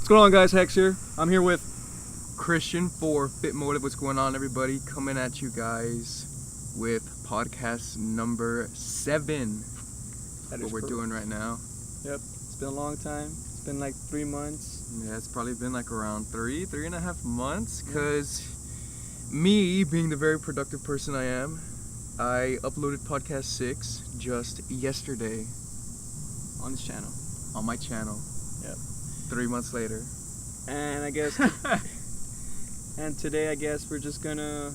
What's going on, guys? HeXs here. I'm here with Christian for FitMotiv. What's going on, everybody? Coming at you guys with podcast number 7. That's what we're doing right now. Yep. It's been a long time. It's been like 3 months. Yeah, it's probably been like around 3.5 months. Because me, being the very productive person I am, I uploaded podcast 6 just yesterday On this channel. on my channel. Yep. 3 months later. And I guess, and today I guess we're just gonna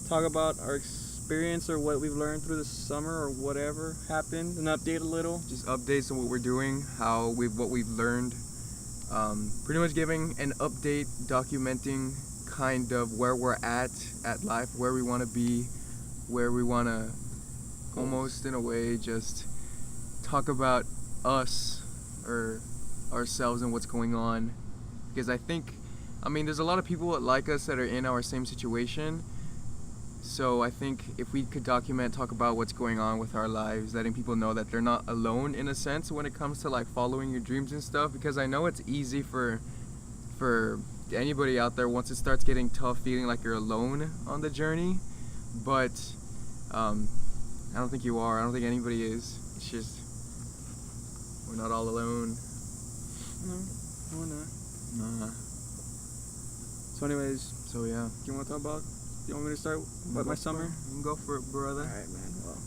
talk about our experience or what we've learned through the summer or whatever happened, and update a little. Just updates on what we're doing, what we've learned. Pretty much giving an update, documenting kind of where we're at life, where we want to be, where we want to almost in a way just talk about us or ourselves and what's going on. Because there's a lot of people like us that are in our same situation. So I think if we could talk about what's going on with our lives, letting people know that they're not alone in a sense when it comes to like following your dreams and stuff. Because I know it's easy for anybody out there once it starts getting tough, feeling like you're alone on the journey. But I don't think you are. I don't think anybody is. It's just we're not all alone. No, we're not. Nah. So anyways, So yeah. do you want to talk about? You want me to start about my summer? You can go for it, brother. Alright, man. Well,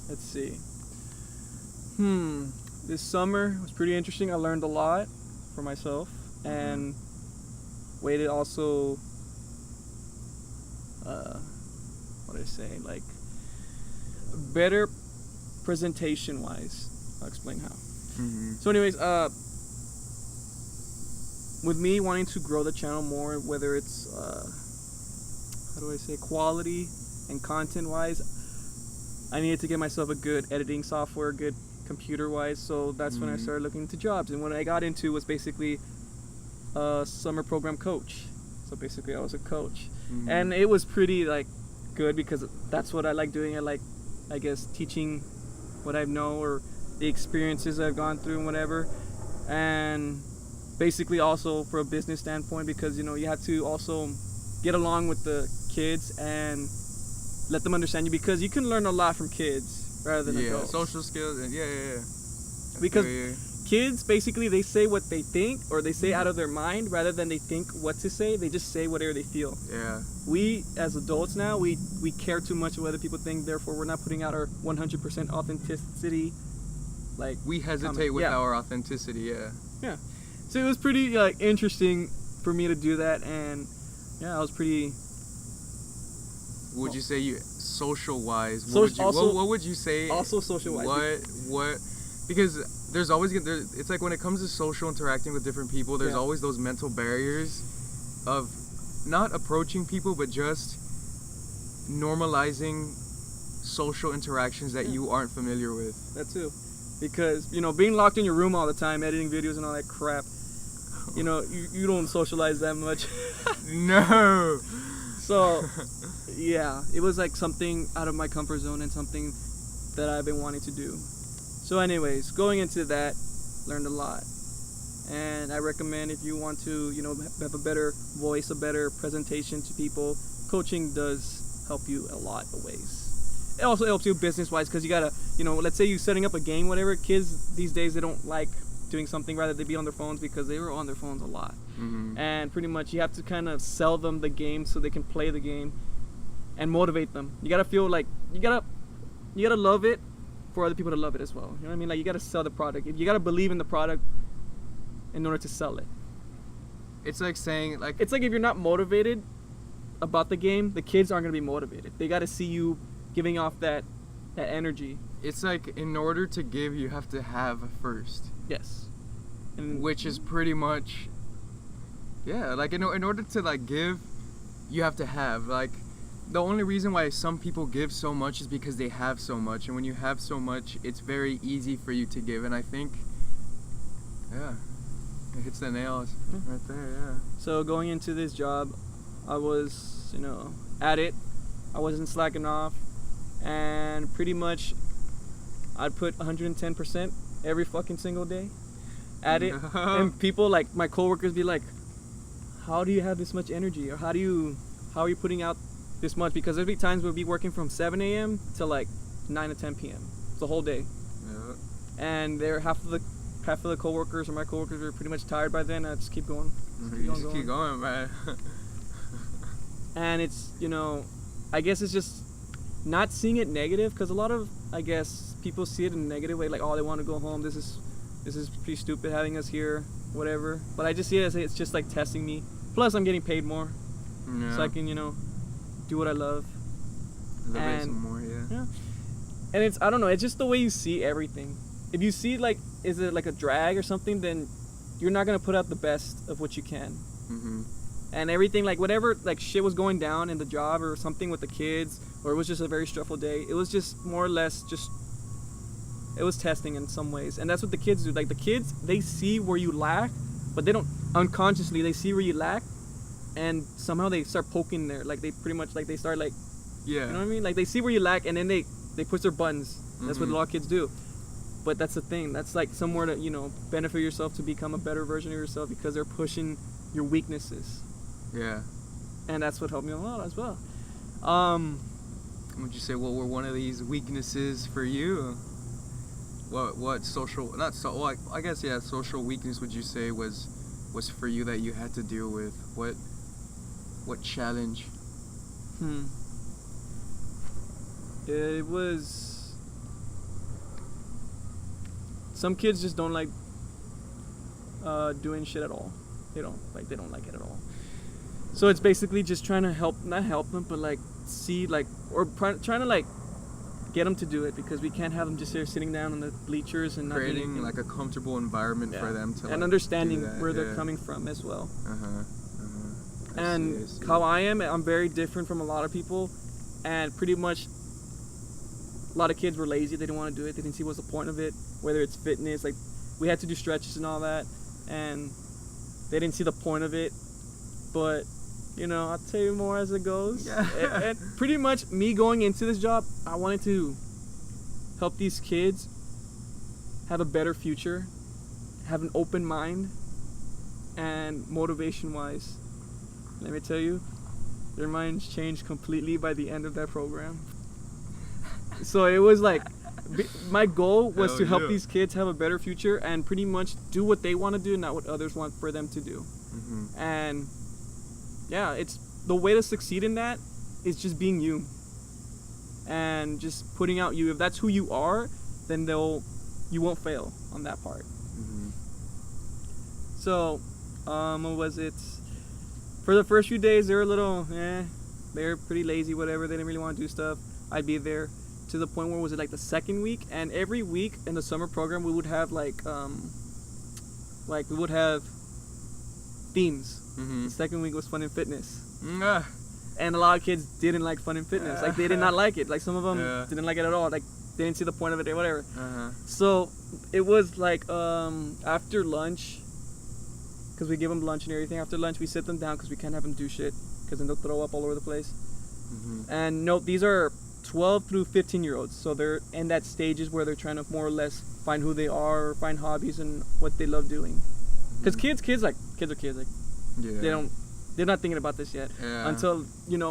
let's see. This summer was pretty interesting. I learned a lot for myself, and way to also, what do I say? Like, better presentation-wise. I'll explain how. So, anyways, with me wanting to grow the channel more, whether it's how do I say, quality and content wise, I needed to get myself a good editing software, good computer wise. So that's when I started looking into jobs, and what I got into was basically a summer program coach. So basically I was a coach, and it was pretty like good because that's what I like doing. I like, I guess, teaching what I know or the experiences I've gone through and whatever. And basically also for a business standpoint, because you have to also get along with the kids and let them understand you, because you can learn a lot from kids rather than adults. Social skills and Because kids basically, they say what they think, or they say out of their mind rather than they think what to say. They just say whatever they feel. Yeah. We as adults now, we care too much what other people think, therefore we're not putting out our 100% authenticity. Like, we hesitate with our authenticity. Yeah. So it was pretty interesting for me to do that, and I was pretty. Would you say social wise? What would you say? Also social wise. What? Because there's always it's like when it comes to social interacting with different people, there's always those mental barriers of not approaching people, but just normalizing social interactions that you aren't familiar with. That too. Because, being locked in your room all the time, editing videos and all that crap, you don't socialize that much. No. So, it was like something out of my comfort zone and something that I've been wanting to do. So anyways, going into that, learned a lot. And I recommend, if you want to, have a better voice, a better presentation to people, coaching does help you a lot of ways. It also helps you business-wise, because you gotta, let's say you're setting up a game, whatever. Kids these days, they don't like doing something, rather they be on their phones, because they were on their phones a lot. And pretty much you have to kind of sell them the game so they can play the game and motivate them. You gotta feel like you gotta love it for other people to love it as well. You know what I mean? Like, you gotta sell the product. You gotta believe in the product in order to sell it. It's like saying, like, it's like if you're not motivated about the game, the kids aren't gonna be motivated. They gotta see you giving off that energy. It's like, in order to give, you have to have first. Yes. And which is pretty much, like, in order to like give, you have to have. Like, the only reason why some people give so much is because they have so much, and when you have so much, it's very easy for you to give. And I think it hits the nail right there. So going into this job, I was at it. I wasn't slacking off, and pretty much I'd put 110% every fucking single day. at it. And people like my coworkers be like, how do you have this much energy, or how are you putting out this much? Because there'd be times we'll be working from 7 a.m. to like 9 to 10 p.m. It's a whole day. Yeah. And they're half of the coworkers or my coworkers are pretty much tired by then. I just keep going. Keep going, man. And it's, I guess it's just not seeing it negative, because a lot of, I guess, people see it in a negative way, like, oh, they want to go home. This is pretty stupid having us here, whatever. But I just see it as it's just like testing me. Plus, I'm getting paid more, so I can, do what I love. Elevate some more, yeah. And it's, I don't know, it's just the way you see everything. If you see like, is it like a drag or something, then you're not gonna put out the best of what you can. Mm-hmm. And everything, like whatever, like shit was going down in the job or something with the kids, or it was just a very stressful day, it was just more or less just, it was testing in some ways. And that's what the kids do. Like the kids, they see where you lack, but they don't, unconsciously, they see where you lack, and somehow they start poking there. Like they pretty much, like they start like, yeah. You know what I mean? Like they see where you lack, and then they push their buttons. That's what a lot of kids do. But that's the thing. That's like somewhere to, benefit yourself to become a better version of yourself, because they're pushing your weaknesses. Yeah. And that's what helped me a lot as well. Would you say what were one of these weaknesses for you? What social, not so, well, I guess, yeah, social weakness would you say was for you that you had to deal with? What challenge? It was, some kids just don't like doing shit at all. They don't like it at all. So it's basically just trying to not help them, but like see, like, or trying to like get them to do it, because we can't have them just here sitting down on the bleachers and not creating like a comfortable environment for them to, and like, understanding where they're coming from as well. I see. How I'm very different from a lot of people, and pretty much a lot of kids were lazy. They didn't want to do it. They didn't see what's the point of it, whether it's fitness. Like we had to do stretches and all that, and they didn't see the point of it. But I'll tell you more as it goes. Yeah. And pretty much me going into this job, I wanted to help these kids have a better future, have an open mind, and motivation-wise, let me tell you, their minds changed completely by the end of that program. So it was like, my goal was to help these kids have a better future and pretty much do what they want to do, not what others want for them to do. And yeah, it's the way to succeed in that is just being you and just putting out you. If that's who you are, then you won't fail on that part. So what was it, for the first few days they were a little they were pretty lazy, whatever. They didn't really want to do stuff. I'd be there to the point where, was it like the second week, and every week in the summer program we would have like we would have themes. The second week was fun and fitness. And a lot of kids didn't like fun and fitness. Like they did not like it. Like some of them didn't like it at all. Like they didn't see the point of it or whatever. So it was like after lunch, because we give them lunch and everything. After lunch we sit them down, because we can't have them do shit, because then they'll throw up all over the place. And note, these are 12 through 15-year-olds. So they're in that stages where they're trying to more or less find who they are, or find hobbies and what they love doing. Because kids are kids. Like, they're not thinking about this yet until,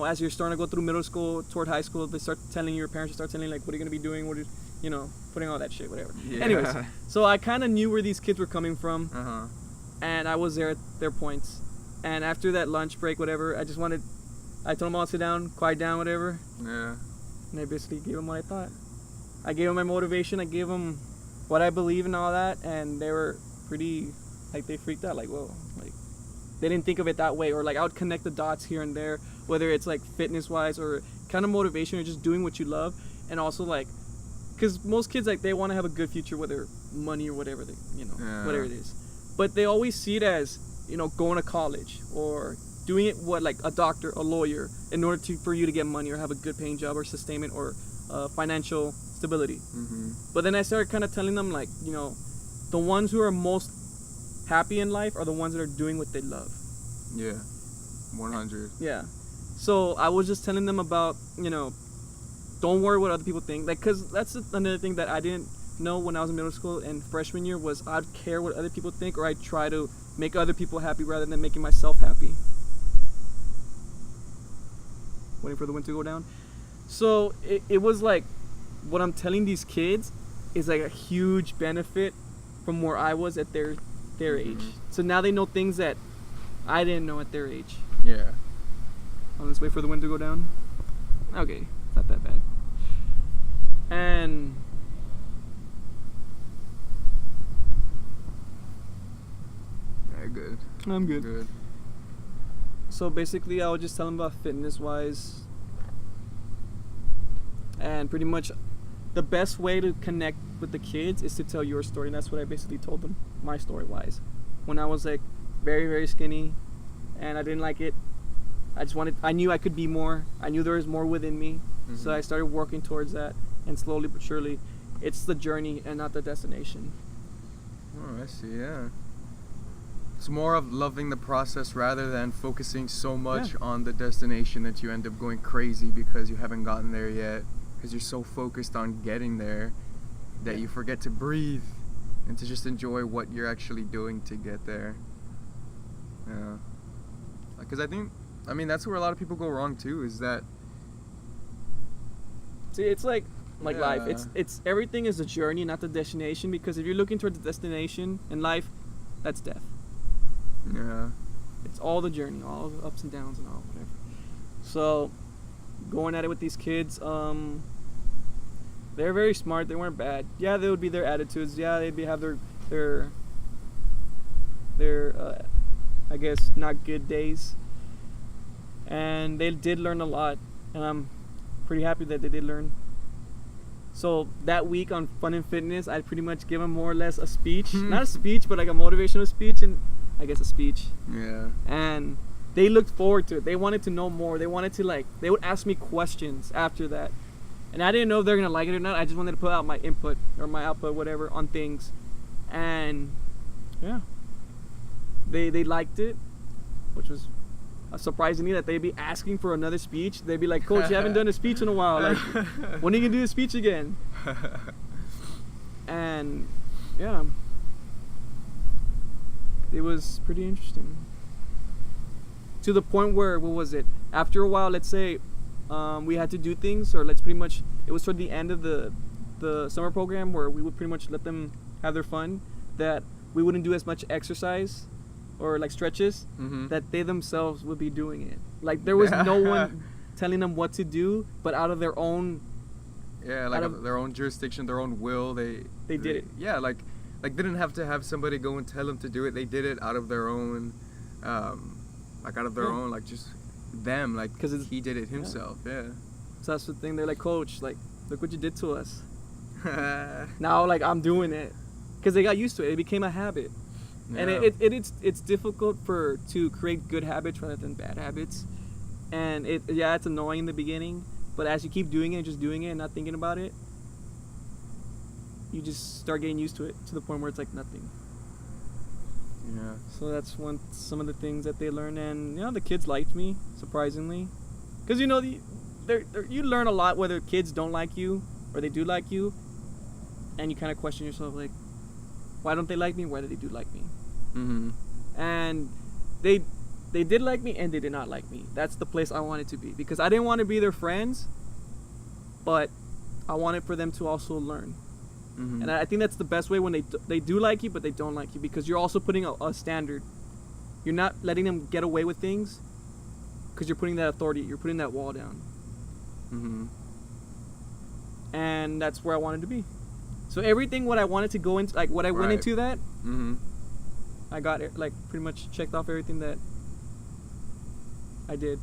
as you're starting to go through middle school toward high school, they start telling your parents, start telling, like, what are you going to be doing? What are putting all that shit, whatever. Anyways, so I kind of knew where these kids were coming from, and I was there at their points. And after that lunch break, whatever, I told them all to sit down, quiet down, whatever. And I basically gave them what I thought. I gave them my motivation. I gave them what I believe and all that, and they were pretty, like, they freaked out, like, whoa, like, they didn't think of it that way. Or like I would connect the dots here and there, whether it's like fitness wise or kind of motivation or just doing what you love. And also like, because most kids, like, they want to have a good future, whether money or whatever they, whatever it is, but they always see it as, going to college or doing it like a doctor, a lawyer, in order for you to get money or have a good paying job or sustainment or financial stability. But then I started kind of telling them, like, the ones who are most happy in life are the ones that are doing what they love. 100. So I was just telling them about, don't worry what other people think, like, because that's another thing that I didn't know when I was in middle school and freshman year was I'd care what other people think, or I'd try to make other people happy rather than making myself happy. Waiting for the wind to go down. So it was like what I'm telling these kids is like a huge benefit from where I was at their age. So now they know things that I didn't know at their age. Yeah. Let's wait for the wind to go down. Okay, it's not that bad. And Yeah, good. I'm good. Good. So basically, I would just tell them about fitness-wise, and pretty much the best way to connect with the kids is to tell your story, and that's what I basically told them, my story-wise. When I was like very, very skinny, and I didn't like it, I knew I could be more. I knew there was more within me, so I started working towards that, and slowly but surely, it's the journey and not the destination. Oh, I see. Yeah. It's more of loving the process rather than focusing so much on the destination that you end up going crazy because you haven't gotten there yet. Because you're so focused on getting there that you forget to breathe and to just enjoy what you're actually doing to get there. Yeah. Because I mean, that's where a lot of people go wrong too, is that... See, it's like life. It's everything is a journey, not the destination, because if you're looking towards the destination in life, that's death. Yeah. It's all the journey, all the ups and downs and all whatever. So, going at it with these kids, they're very smart. They weren't bad. Yeah, they would be their attitudes. Yeah, they'd have their I guess not good days. And they did learn a lot, and I'm pretty happy that they did learn. So that week on Fun and Fitness, I'd pretty much give them more or less a speech. Not a speech, but like a motivational speech, and I guess a speech. Yeah. And they looked forward to it. They wanted to know more. They wanted to they would ask me questions after that. And I didn't know if they're going to like it or not. I just wanted to put out my input or my output, whatever, on things. And yeah, they liked it, which was surprising me that they'd be asking for another speech. They'd be like, "Coach, you haven't done a speech in a while. Like, when are you going to do a speech again?" And yeah, it was pretty interesting. To the point where, what was it? After a while, let's say we had to do things, or it was toward the end of the summer program where we would pretty much let them have their fun, that we wouldn't do as much exercise or like stretches, that they themselves would be doing it. Like there was no one telling them what to do, but out of their own... Yeah, like their own jurisdiction, their own will, they did it. Yeah, like they didn't have to have somebody go and tell them to do it. They did it out of their own, own, like just them, like, because he did it himself. Yeah. So that's the thing. They're like, "Coach, like, look what you did to us." Now, like, I'm doing it because they got used to it. It became a habit, and it's difficult to create good habits rather than bad habits. And it's annoying in the beginning, but as you keep doing it, just doing it, and not thinking about it, you just start getting used to it to the point where it's like nothing. Yeah. So that's some of the things that they learned, and the kids liked me, surprisingly, because you learn a lot whether kids don't like you or they do like you, and you kind of question yourself, like, why don't they like me? Why do they do like me? And they did like me, and they did not like me. That's the place I wanted to be, because I didn't want to be their friends, but I wanted for them to also learn. And I think that's the best way, when they do like you, but they don't like you, because you're also putting a standard. You're not letting them get away with things, because you're putting that authority, you're putting that wall down. And that's where I wanted to be. So everything what I wanted to go into, like what I went into that, I got it, like pretty much checked off everything that I did,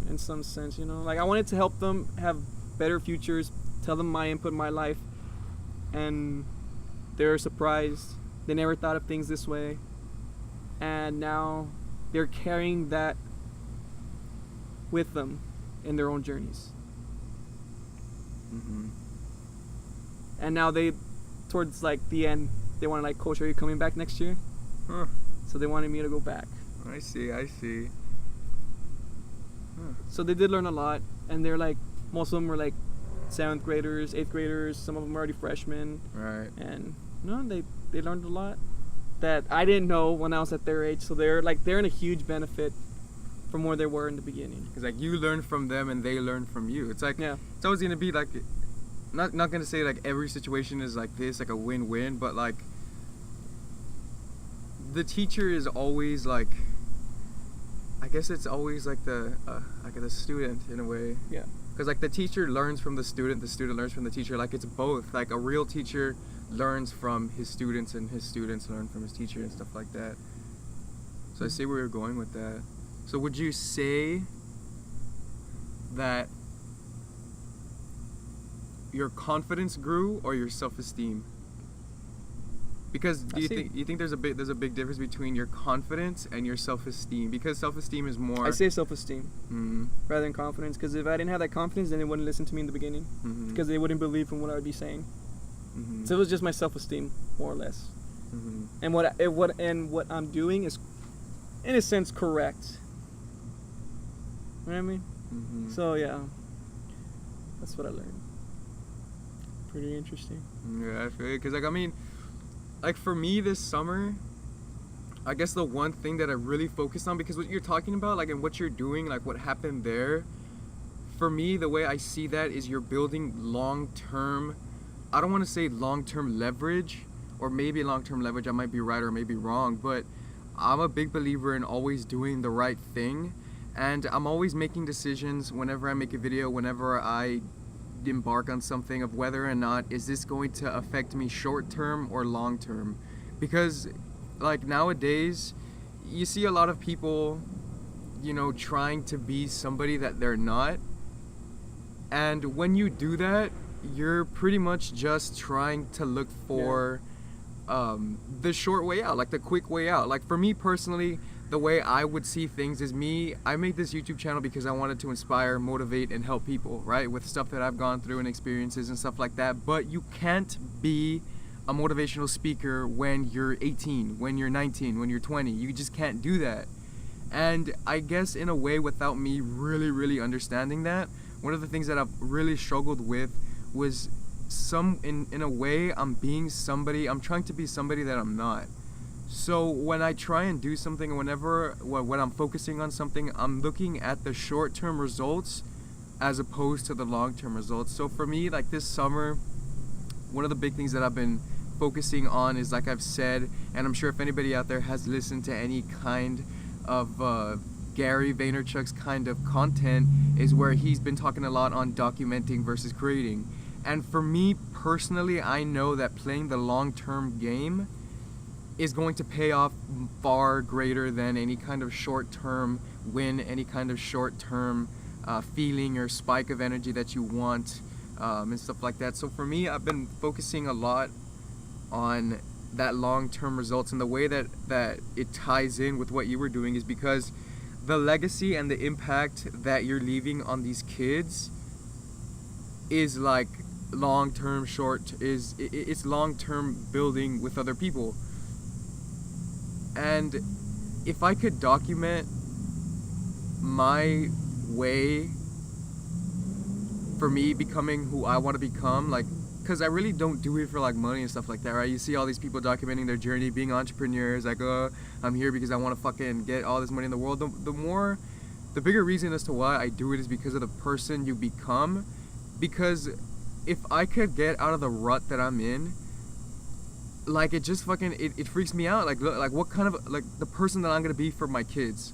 in some sense, Like I wanted to help them have better futures, tell them my input in my life. And they're surprised. They never thought of things this way. And now they're carrying that with them in their own journeys. And now towards like the end, they want to like, "Coach, are you coming back next year?" So they wanted me to go back. I see. So they did learn a lot. And they're like, most of them were like, 7th graders, 8th graders. Some of them are already freshmen. Right. And no, they learned a lot that I didn't know when I was at their age. So they're in a huge benefit from where they were in the beginning. It's like you learn from them and they learn from you. It's like, Yeah. it's always gonna be like, not gonna say like every situation is like this, like a win-win, but like the teacher is always like, I guess it's always like the student in a way. Yeah. Because like the teacher learns from the student learns from the teacher. Like it's both. Like a real teacher learns from his students and his students learn from his teacher and stuff like that. So I see where you're going with that. So would you say that your confidence grew or your self-esteem? Because do you think there's a big difference between your confidence and your self-esteem? Because self-esteem is more. I say self-esteem rather than confidence, because if I didn't have that confidence, then they wouldn't listen to me in the beginning, because they wouldn't believe in what I would be saying. So it was just my self-esteem, more or less. And what I'm doing is, in a sense, correct. You know what I mean? So yeah, that's what I learned. Pretty interesting. Yeah, I feel it. Because like I mean, like for me this summer, I guess the one thing that I really focused on, because what you're talking about, like, and what you're doing, like what happened there, for me, the way I see that is you're building long-term, I don't want to say long-term leverage, or maybe long-term leverage, I might be right or maybe wrong, but I'm a big believer in always doing the right thing, and I'm always making decisions whenever I make a video, whenever I embark on something, of whether or not is this going to affect me short-term or long-term. Because like nowadays you see a lot of people, you know, trying to be somebody that they're not, and when you do that, you're pretty much just trying to look for the short way out, like the quick way out. Like for me personally, the way I would see things is I made this YouTube channel because I wanted to inspire, motivate, and help people, right? With stuff that I've gone through and experiences and stuff like that. But you can't be a motivational speaker when you're 18, when you're 19, when you're 20. You just can't do that. And I guess in a way, without me really, really understanding that, one of the things that I've really struggled with was in a way, I'm trying to be somebody that I'm not. So when I try and do something, when I'm focusing on something, I'm looking at the short-term results as opposed to the long-term results. So for me, like this summer, one of the big things that I've been focusing on is, like I've said, and I'm sure if anybody out there has listened to any kind of Gary Vaynerchuk's kind of content, is where he's been talking a lot on documenting versus creating. And for me personally, I know that playing the long-term game is going to pay off far greater than any kind of short-term win, any kind of short-term feeling or spike of energy that you want, and stuff like that. So for me, I've been focusing a lot on that long-term results, and the way that it ties in with what you were doing is because the legacy and the impact that you're leaving on these kids is like long-term it's long-term building with other people. And if I could document my way for me becoming who I want to become, like, because I really don't do it for like money and stuff like that, right? You see all these people documenting their journey, being entrepreneurs, like, I'm here because I want to fucking get all this money in the world. The bigger reason as to why I do it is because of the person you become. Because if I could get out of the rut that I'm in, like, it just fucking, it freaks me out. Like what kind of, like, the person that I'm going to be for my kids,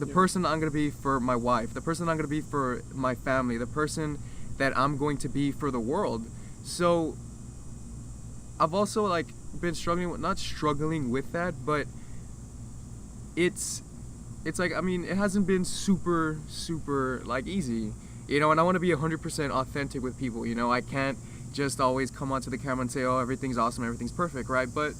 the person that I'm going to be for my wife, the person that I'm going to be for my family, the person that I'm going to be for the world. So I've also, like, been not struggling with that, but it's like, I mean, it hasn't been super, like, easy, you know, and I want to be 100% authentic with people, you know. I can't just always come onto the camera and say, oh, everything's awesome, everything's perfect, right? But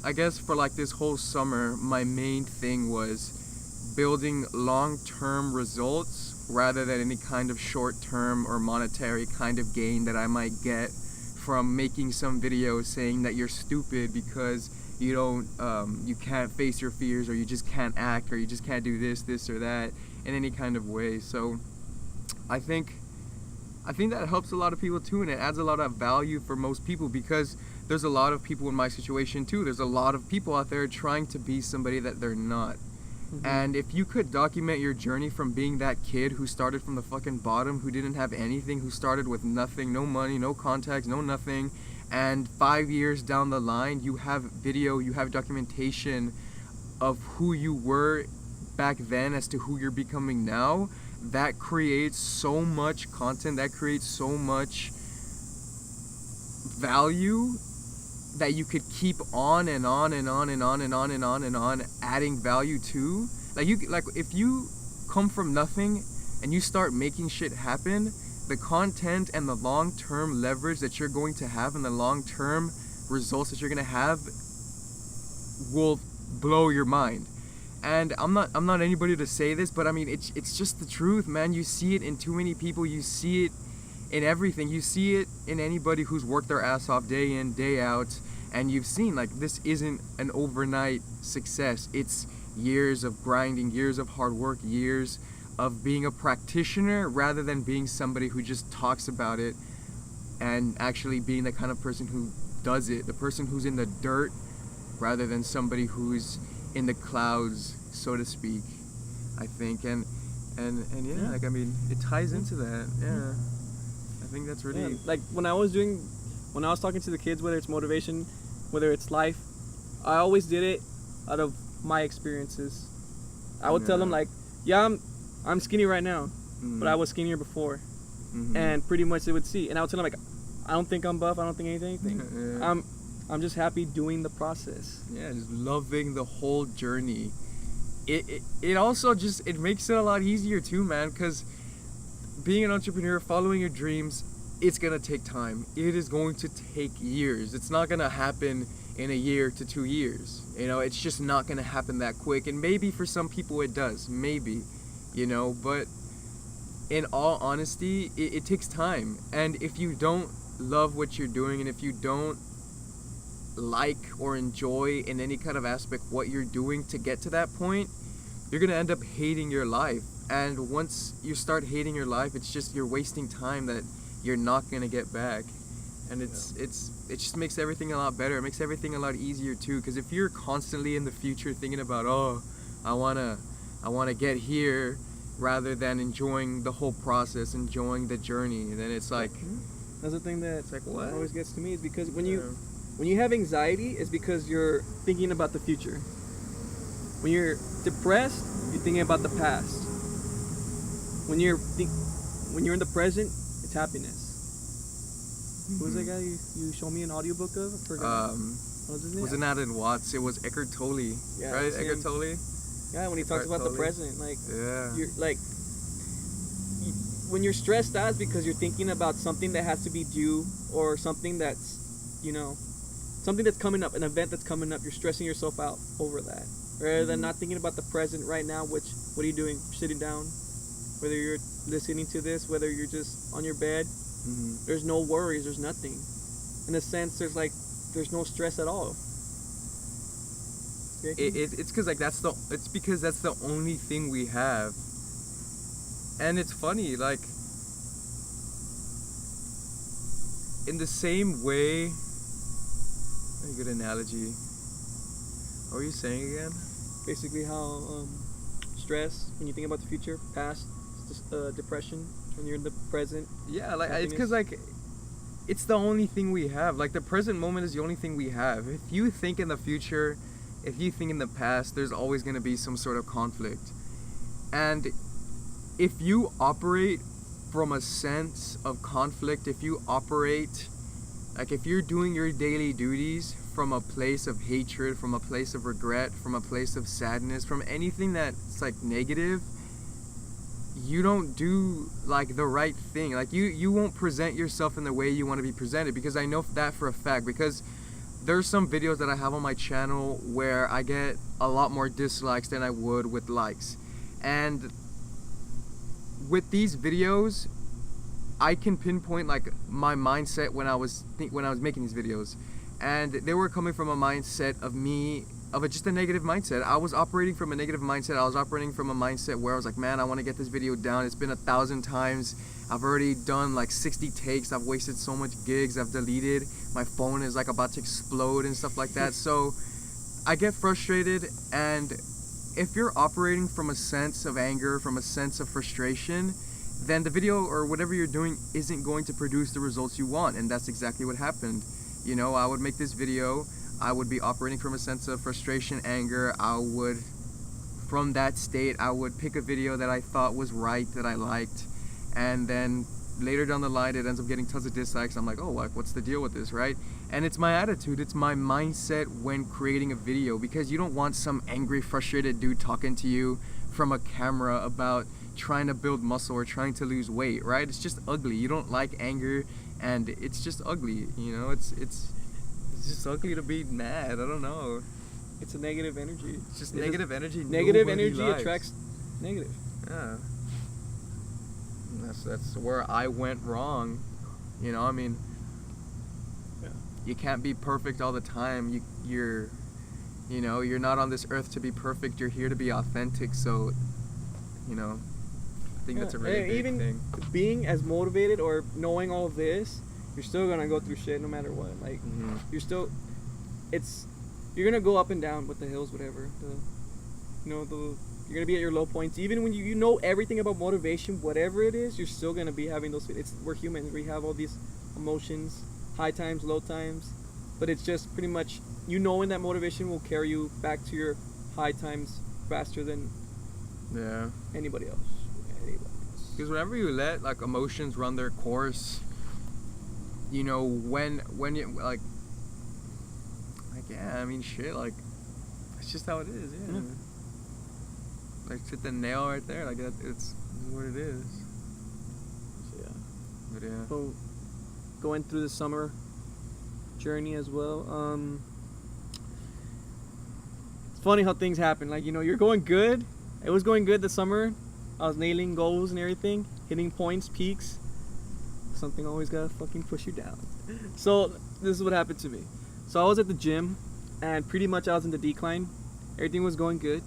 I guess for like this whole summer, my main thing was building long-term results rather than any kind of short-term or monetary kind of gain that I might get from making some video saying that you're stupid because you don't, you can't face your fears, or you just can't act, or you just can't do this or that in any kind of way. So I think I think that helps a lot of people too, and it adds a lot of value for most people, because there's a lot of people in my situation too. There's a lot of people out there trying to be somebody that they're not. And if you could document your journey from being that kid who started from the fucking bottom, who didn't have anything, who started with nothing, no money, no contacts, no nothing, and 5 years down the line, you have video, you have documentation of who you were back then as to who you're becoming now, that creates so much content, that creates so much value that you could keep on and on and on and on and on and on and on adding value to. Like if you come from nothing and you start making shit happen, the content and the long-term leverage that you're going to have and the long-term results that you're going to have will blow your mind. And I'm not anybody to say this, but I mean it's just the truth, man. You see it in too many people. You see it in everything. You see it in anybody who's worked their ass off day in, day out, and you've seen, like, this isn't an overnight success. It's years of grinding, years of hard work, years of being a practitioner rather than being somebody who just talks about it, and actually being the kind of person who does it, the person who's in the dirt rather than somebody who's in the clouds, so to speak, I think. And yeah, like, I mean, it ties into that. Yeah. I think that's really... Yeah. Like, when I was talking to the kids, whether it's motivation, whether it's life, I always did it out of my experiences. I would tell them, like, yeah, I'm skinny right now, but I was skinnier before. And pretty much they would see. And I would tell them, like, I don't think I'm buff, I don't think anything. I'm just happy doing the process. Yeah, just loving the whole journey. It also just, it makes it a lot easier too, man, because being an entrepreneur, following your dreams, it's gonna take time. It is going to take years. It's not gonna happen in a year to 2 years. You know, it's just not gonna happen that quick. And maybe for some people it does, maybe, you know, but in all honesty, it takes time. And if you don't love what you're doing, and if you don't like or enjoy in any kind of aspect what you're doing to get to that point, you're gonna end up hating your life. And once you start hating your life, it's just, you're wasting time that you're not gonna get back. And it just makes everything a lot better. It makes everything a lot easier too, because if you're constantly in the future thinking about, oh, I wanna get here, rather than enjoying the whole process, enjoying the journey, then it's like, that's the thing that, it's like, what always gets to me, is because when you have anxiety, it's because you're thinking about the future. When you're depressed, you're thinking about the past. When you're in the present, it's happiness. Who was that guy you showed me an audiobook of? I forgot. What was his name? Wasn't that in Watts? It was Eckhart Tolle, yeah, right? Eckhart Tolle. Yeah, when he talks about the present, like, yeah, you're like, when you're stressed out, it's because you're thinking about something that has to be due, or something that's, you know, something that's coming up, an event that's coming up. You're stressing yourself out over that, rather than not thinking about the present right now. Which, what are you doing? You're sitting down. Whether you're listening to this, whether you're just on your bed, there's no worries. There's nothing. In a sense, there's no stress at all. It's because that's the only thing we have. And it's funny, like, in the same way, a good analogy. What were you saying again? Basically, how stress, when you think about the future, past, depression, when you're in the present. Yeah, like, it's because, like, it's the only thing we have. Like, the present moment is the only thing we have. If you think in the future, if you think in the past, there's always going to be some sort of conflict. And if you operate from a sense of conflict, if you operate, like, if you're doing your daily duties from a place of hatred, from a place of regret, from a place of sadness, from anything that's, like, negative, you don't do, like, the right thing. Like, you won't present yourself in the way you want to be presented, because I know that for a fact, because there's some videos that I have on my channel where I get a lot more dislikes than I would with likes. And with these videos, I can pinpoint, like, my mindset when I was making these videos, and they were coming from a mindset of me just a negative mindset. I was operating from a negative mindset. I was operating from a mindset where I was like, man, I want to get this video down. It's been 1,000 times. I've already done like 60 takes. I've wasted so much gigs. I've deleted. My phone is like about to explode and stuff like that. So I get frustrated, and if you're operating from a sense of anger, from a sense of frustration, then the video or whatever you're doing isn't going to produce the results you want. And that's exactly what happened. You know, I would make this video, I would be operating from a sense of frustration, anger. From that state, I would pick a video that I thought was right, that I liked, and then later down the line, it ends up getting tons of dislikes. I'm like, oh, like, what's the deal with this, right? And it's my attitude, it's my mindset when creating a video, because you don't want some angry, frustrated dude talking to you from a camera about trying to build muscle or trying to lose weight, right? It's just ugly. You don't like anger, and it's just ugly, you know? It's just ugly to be mad. I don't know. It's a negative energy. It's just negative energy. Negative nobody energy likes. attracts negative. Yeah. That's where I went wrong. You know, I mean, Yeah. you can't be perfect all the time. You're not on this earth to be perfect. You're here to be authentic. So, you know, I think that's a really big even thing. being as motivated or knowing all this, you're still gonna go through shit no matter what. Like you're gonna go up and down with the hills, whatever. You're gonna be at your low points. Even when you know everything about motivation, whatever it is, you're still gonna be having those. We're humans. We have all these emotions, high times, low times. But it's just pretty much knowing that motivation will carry you back to your high times faster than anybody else. Because whenever you let like emotions run their course, you know, when you like yeah, I mean, shit, like it's just how it is. Yeah. Like hit the nail right there. Like it's what it is. Yeah. But yeah. So going through the summer journey as well. It's funny how things happen. Like, you're going good. It was going good this summer. I was nailing goals and everything, hitting points, peaks. Something always gotta fucking push you down. So this is what happened to me. So I was at the gym, and pretty much I was in the decline. Everything was going good.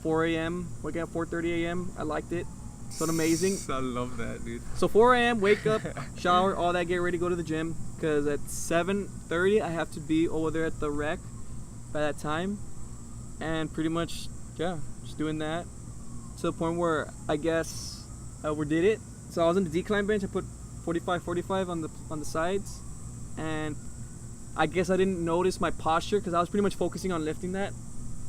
4 a.m. waking up 4:30 a.m. I liked it. So amazing. I love that, dude. So 4 a.m. wake up, shower, all that, get ready, go to the gym. Because at 7:30 I have to be over there at the rec by that time. And pretty much, just doing that. To the point where I guess I overdid it. So I was in the decline bench. I put 45 on the sides. And I guess I didn't notice my posture because I was pretty much focusing on lifting that.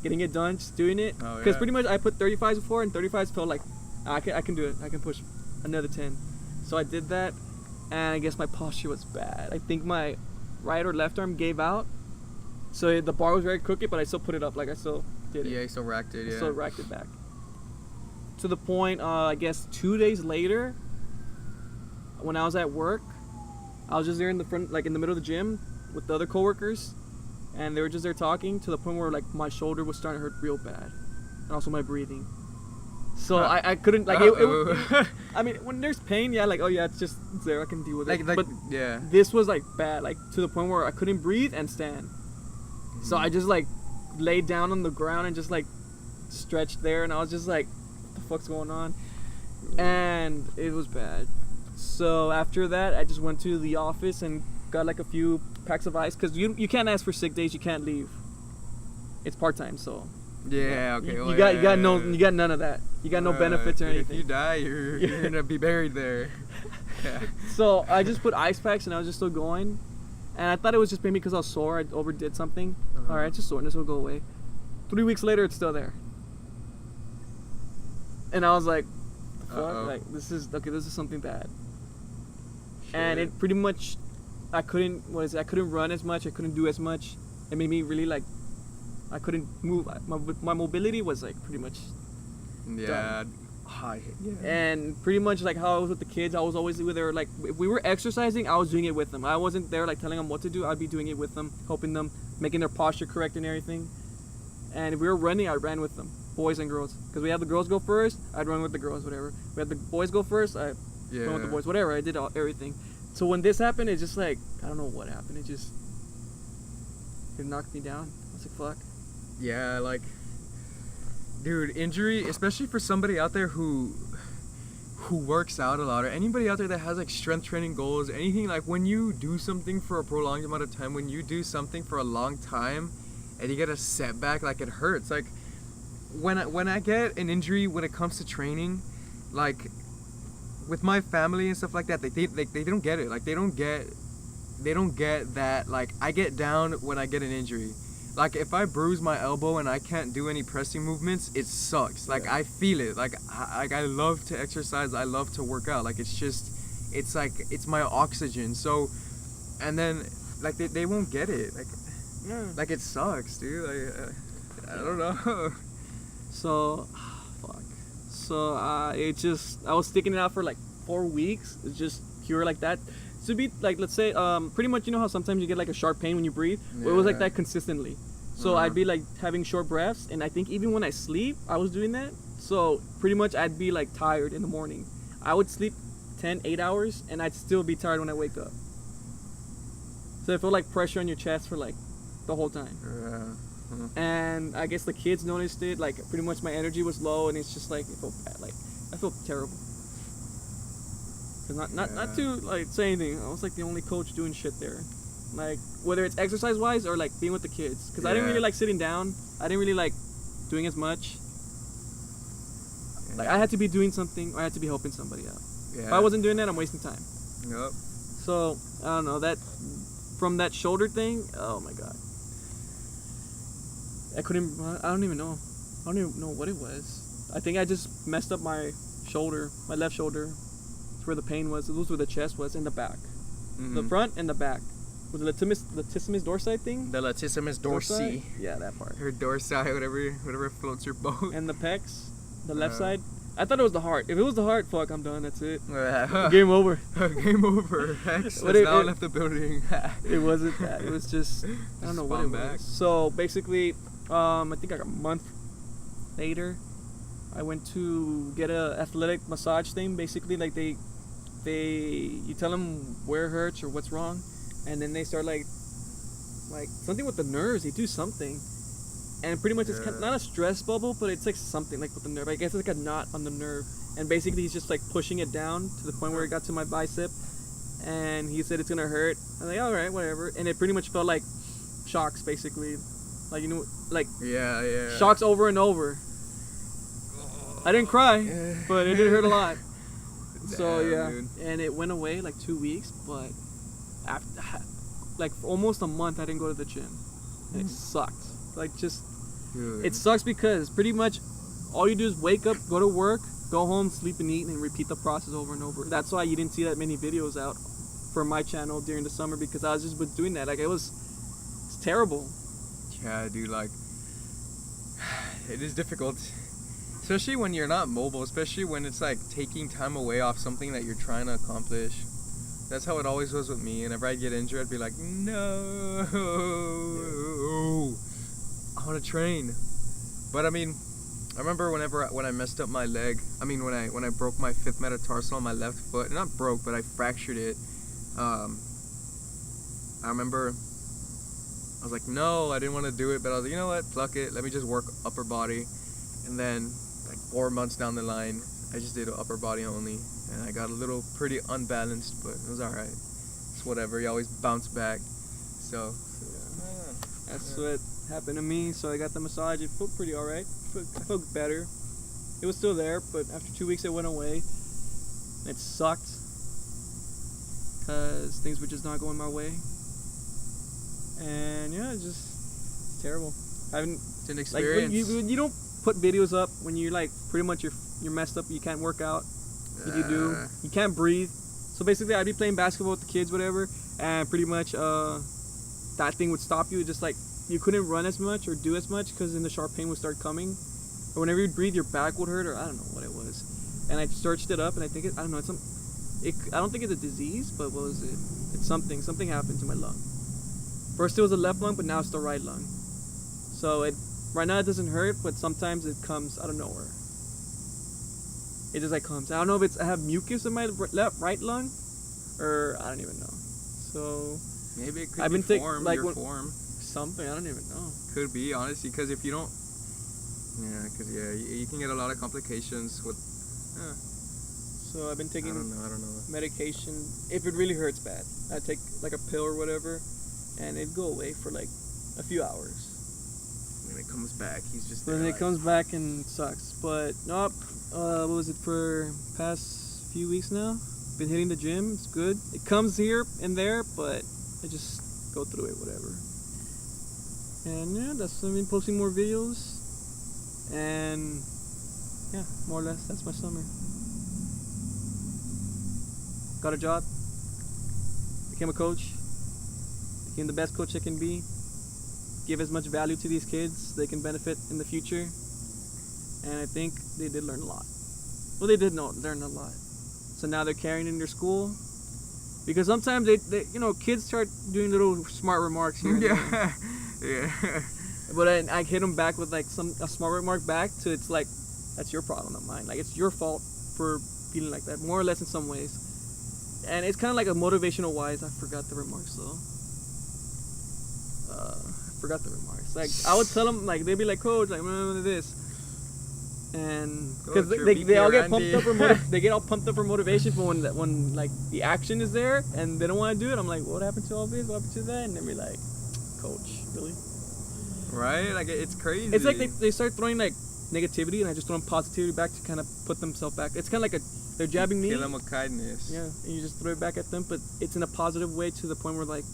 Getting it done, just doing it. Because pretty much I put 35s before, and 35s felt like, I can do it. I can push another 10. So I did that, and I guess my posture was bad. I think my right or left arm gave out. So the bar was very crooked, but I still put it up. Like I still did it. Yeah, you still racked it, I still racked it back. To the point, I guess 2 days later, when I was at work, I was just there in the front, like in the middle of the gym with the other coworkers, and they were just there talking to the point where like my shoulder was starting to hurt real bad, and also my breathing. So I couldn't like it I mean, when there's pain, it's there, I can deal with it. But this was like bad, like to the point where I couldn't breathe and stand. So I just like laid down on the ground and just like stretched there, and I was just like, what the fuck's going on? And it was bad. So after that, I just went to the office and got like a few packs of ice, because you can't ask for sick days, you can't leave. It's part-time, so you got none of that. You got no benefits or anything. If you die, you're gonna be buried there. So I just put ice packs, and I was just still going, and I thought it was just maybe because I was sore, I overdid something. All right, just soreness will go away. 3 weeks later, it's still there, and I was like, fuck, like this is something bad. Shit. And it pretty much, I couldn't run as much, I couldn't do as much. It made me really like, I couldn't move. My mobility was like pretty much done. And pretty much like how I was with the kids, I was always with there. Like if we were exercising, I was doing it with them. I wasn't there like telling them what to do. I'd be doing it with them, helping them, making their posture correct and everything. And if we were running, I ran with them, boys and girls. Because we had the girls go first, I'd run with the girls, whatever. We had the boys go first, I run with the boys, whatever. I did everything. So when this happened, it's just like, I don't know what happened. It knocked me down. I was like, fuck. Yeah, like, dude, injury, especially for somebody out there who works out a lot, or anybody out there that has like strength training goals, anything, like when you do something for a prolonged amount of time, when you do something for a long time and you get a setback, like it hurts. Like when I get an injury when it comes to training, like with my family and stuff like that, they don't get it. Like they don't get that. Like I get down when I get an injury. Like if I bruise my elbow and I can't do any pressing movements, it sucks. Like I feel it. Like I love to exercise. I love to work out. Like it's like it's my oxygen. So, and then like they won't get it. Like like it sucks, dude. Like I don't know. So, fuck. So I was sticking it out for like 4 weeks. It's just pure like that. To be like, let's say, pretty much, you know how sometimes you get like a sharp pain when you breathe? Well, it was like that consistently. So I'd be like having short breaths, and I think even when I sleep, I was doing that. So pretty much I'd be like tired in the morning. I would sleep 8 hours, and I'd still be tired when I wake up. So it felt like pressure on your chest for like the whole time. And I guess the kids noticed it. Like pretty much my energy was low, and it's just like it felt bad. Like I felt terrible. Not to like say anything. I was like the only coach doing shit there, like whether it's exercise wise or like being with the kids. Cause I didn't really like sitting down. I didn't really like doing as much. Like I had to be doing something, or I had to be helping somebody out. If I wasn't doing that, I'm wasting time. Yep. So I don't know that from that shoulder thing. Oh my god. I don't even know. I don't even know what it was. I think I just messed up my shoulder, my left shoulder. Where the pain was. It was where the chest was, in the back. The front and the back. Was the latissimus dorsi thing? The latissimus dorsi. Yeah, that part. Or dorsi, whatever floats your boat. And the pecs, the left side. I thought it was the heart. If it was the heart, fuck, I'm done. That's it. Yeah. Game over. Game over. HeXs has now left the building. It wasn't that. It was just, I don't know what it was. So basically, I think like a month later, I went to get a athletic massage thing. Basically, like you tell them where it hurts or what's wrong, and then they start like something with the nerves. They do something, and pretty much it's kind of, not a stress bubble, but it's like something like with the nerve. I guess it's like a knot on the nerve, and basically he's just like pushing it down to the point where it got to my bicep, and he said it's gonna hurt. I'm like, all right, whatever, and it pretty much felt like shocks, basically, like like shocks over and over. I didn't cry, but it did hurt a lot. So dude. And it went away like 2 weeks, but after like almost a month I didn't go to the gym, and it sucked. Like it sucks because pretty much all you do is wake up, go to work, go home, sleep and eat, and repeat the process over and over. That's why you didn't see that many videos out for my channel during the summer, because I was just doing that. Like it's terrible. Yeah, dude, like it is difficult. Especially when you're not mobile, especially when it's like taking time away off something that you're trying to accomplish. That's how it always was with me. Whenever I'd get injured, I'd be like, no, I want to train. But I mean, I remember when I messed up my leg, when I broke my 5th metatarsal on my left foot, not broke, but I fractured it. I remember I was like, no, I didn't want to do it, but I was like, you know what, fuck it, let me just work upper body. And then like 4 months down the line, I just did upper body only, and I got a little pretty unbalanced, but it was alright. It's whatever, you always bounce back. So that's what happened to me. So I got the massage. It felt pretty alright. I felt better. It was still there, but after 2 weeks it went away. It sucked because things were just not going my way, and it's terrible. I haven't. It's an experience. Like when you don't put videos up when you're like pretty much you're messed up, you can't work out. If you do, you can't breathe. So basically I'd be playing basketball with the kids, whatever, and pretty much that thing would stop you. Just like you couldn't run as much or do as much because then the sharp pain would start coming, or whenever you breathe your back would hurt, or I don't know what it was. And I searched it up, and I think I don't know, I don't think it's a disease, but what was it? It's something happened to my lung. First it was the left lung, but now it's the right lung. So right now it doesn't hurt, but sometimes it comes out of nowhere. It just like comes. I don't know if I have mucus in my right lung, or I don't even know. So maybe it could be form. something. I don't even know. Could be, honestly, because if you don't, you can get a lot of complications with. So I've been taking I don't know. medication. If it really hurts bad, I take like a pill or whatever, and it'd go away for like a few hours. When it comes back, he's just there. Then it comes back and it sucks. But nope. What was it for past few weeks now? Been hitting the gym. It's good. It comes here and there, but I just go through it, whatever. And yeah, I've been posting more videos. And yeah, more or less, that's my summer. Got a job. Became a coach. Became the best coach I can be. Give as much value to these kids. They can benefit in the future. And I think they did learn a lot. Well, they did learn a lot. So now they're carrying in their school. Because sometimes they kids start doing little smart remarks here and there. Yeah. But I hit them back with like a smart remark back to it's like, that's your problem, not mine. Like, it's your fault for feeling like that, more or less in some ways. And it's kind of like a motivational wise. I forgot the remarks though. Like, I would tell them, like, they'd be like, coach, like, this. And because they all get pumped up they get all pumped up for motivation for when like the action is there and they don't want to do it. I'm like, what happened to all this? What happened to that? And they'll be like, coach, really? Right? Like, it's crazy. It's like they start throwing like negativity, and I just throw them positivity back to kind of put themselves back. It's kind of like they're jabbing me. Kill them with kindness. Yeah, and you just throw it back at them, but it's in a positive way to the point where like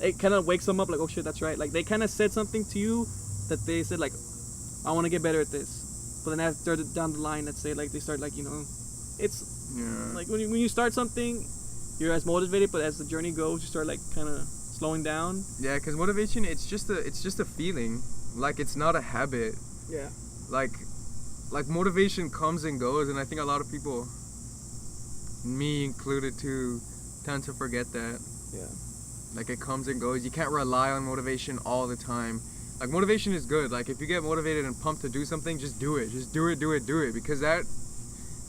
it kind of wakes them up. Like, oh shit, that's right. Like, they kind of said something to you that they said like, I want to get better at this. But then after down the line, let's say like they start like, it's like when you start something, you're as motivated, but as the journey goes, you start like kind of slowing down. Yeah, because motivation, it's just a feeling. Like, it's not a habit. Yeah. Like motivation comes and goes, and I think a lot of people, me included too, tend to forget that. Yeah. Like, it comes and goes. You can't rely on motivation all the time. Like, motivation is good. Like, if you get motivated and pumped to do something, just do it. Just do it. Because that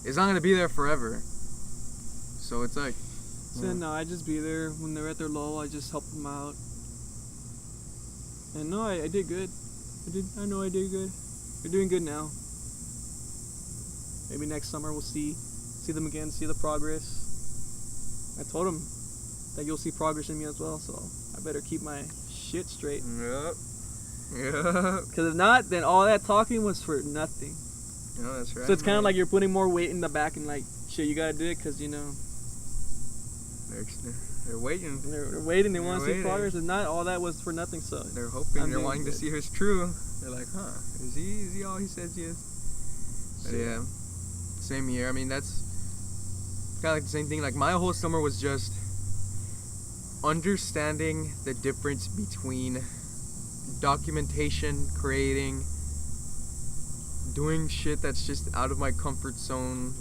is not going to be there forever. So it's like... So no, I just be there. When they're at their low, I just help them out. And no, I did good. I know I did good. They're doing good now. Maybe next summer we'll see them again, see the progress. I told them that you'll see progress in me as well, so I better keep my shit straight. Yep. Because if not, then all that talking was for nothing. No, that's right. So it's kind of like you're putting more weight in the back and like, shit, you gotta do it because, they're waiting. They're waiting. They want to see progress. And not all that was for nothing. So they're hoping. They're wanting to see if it's true. They're like, huh? Is he all he says he is? But yeah, same year. I mean, that's kind of like the same thing. Like, my whole summer was just understanding the difference between documentation, creating, doing shit that's just out of my comfort zone.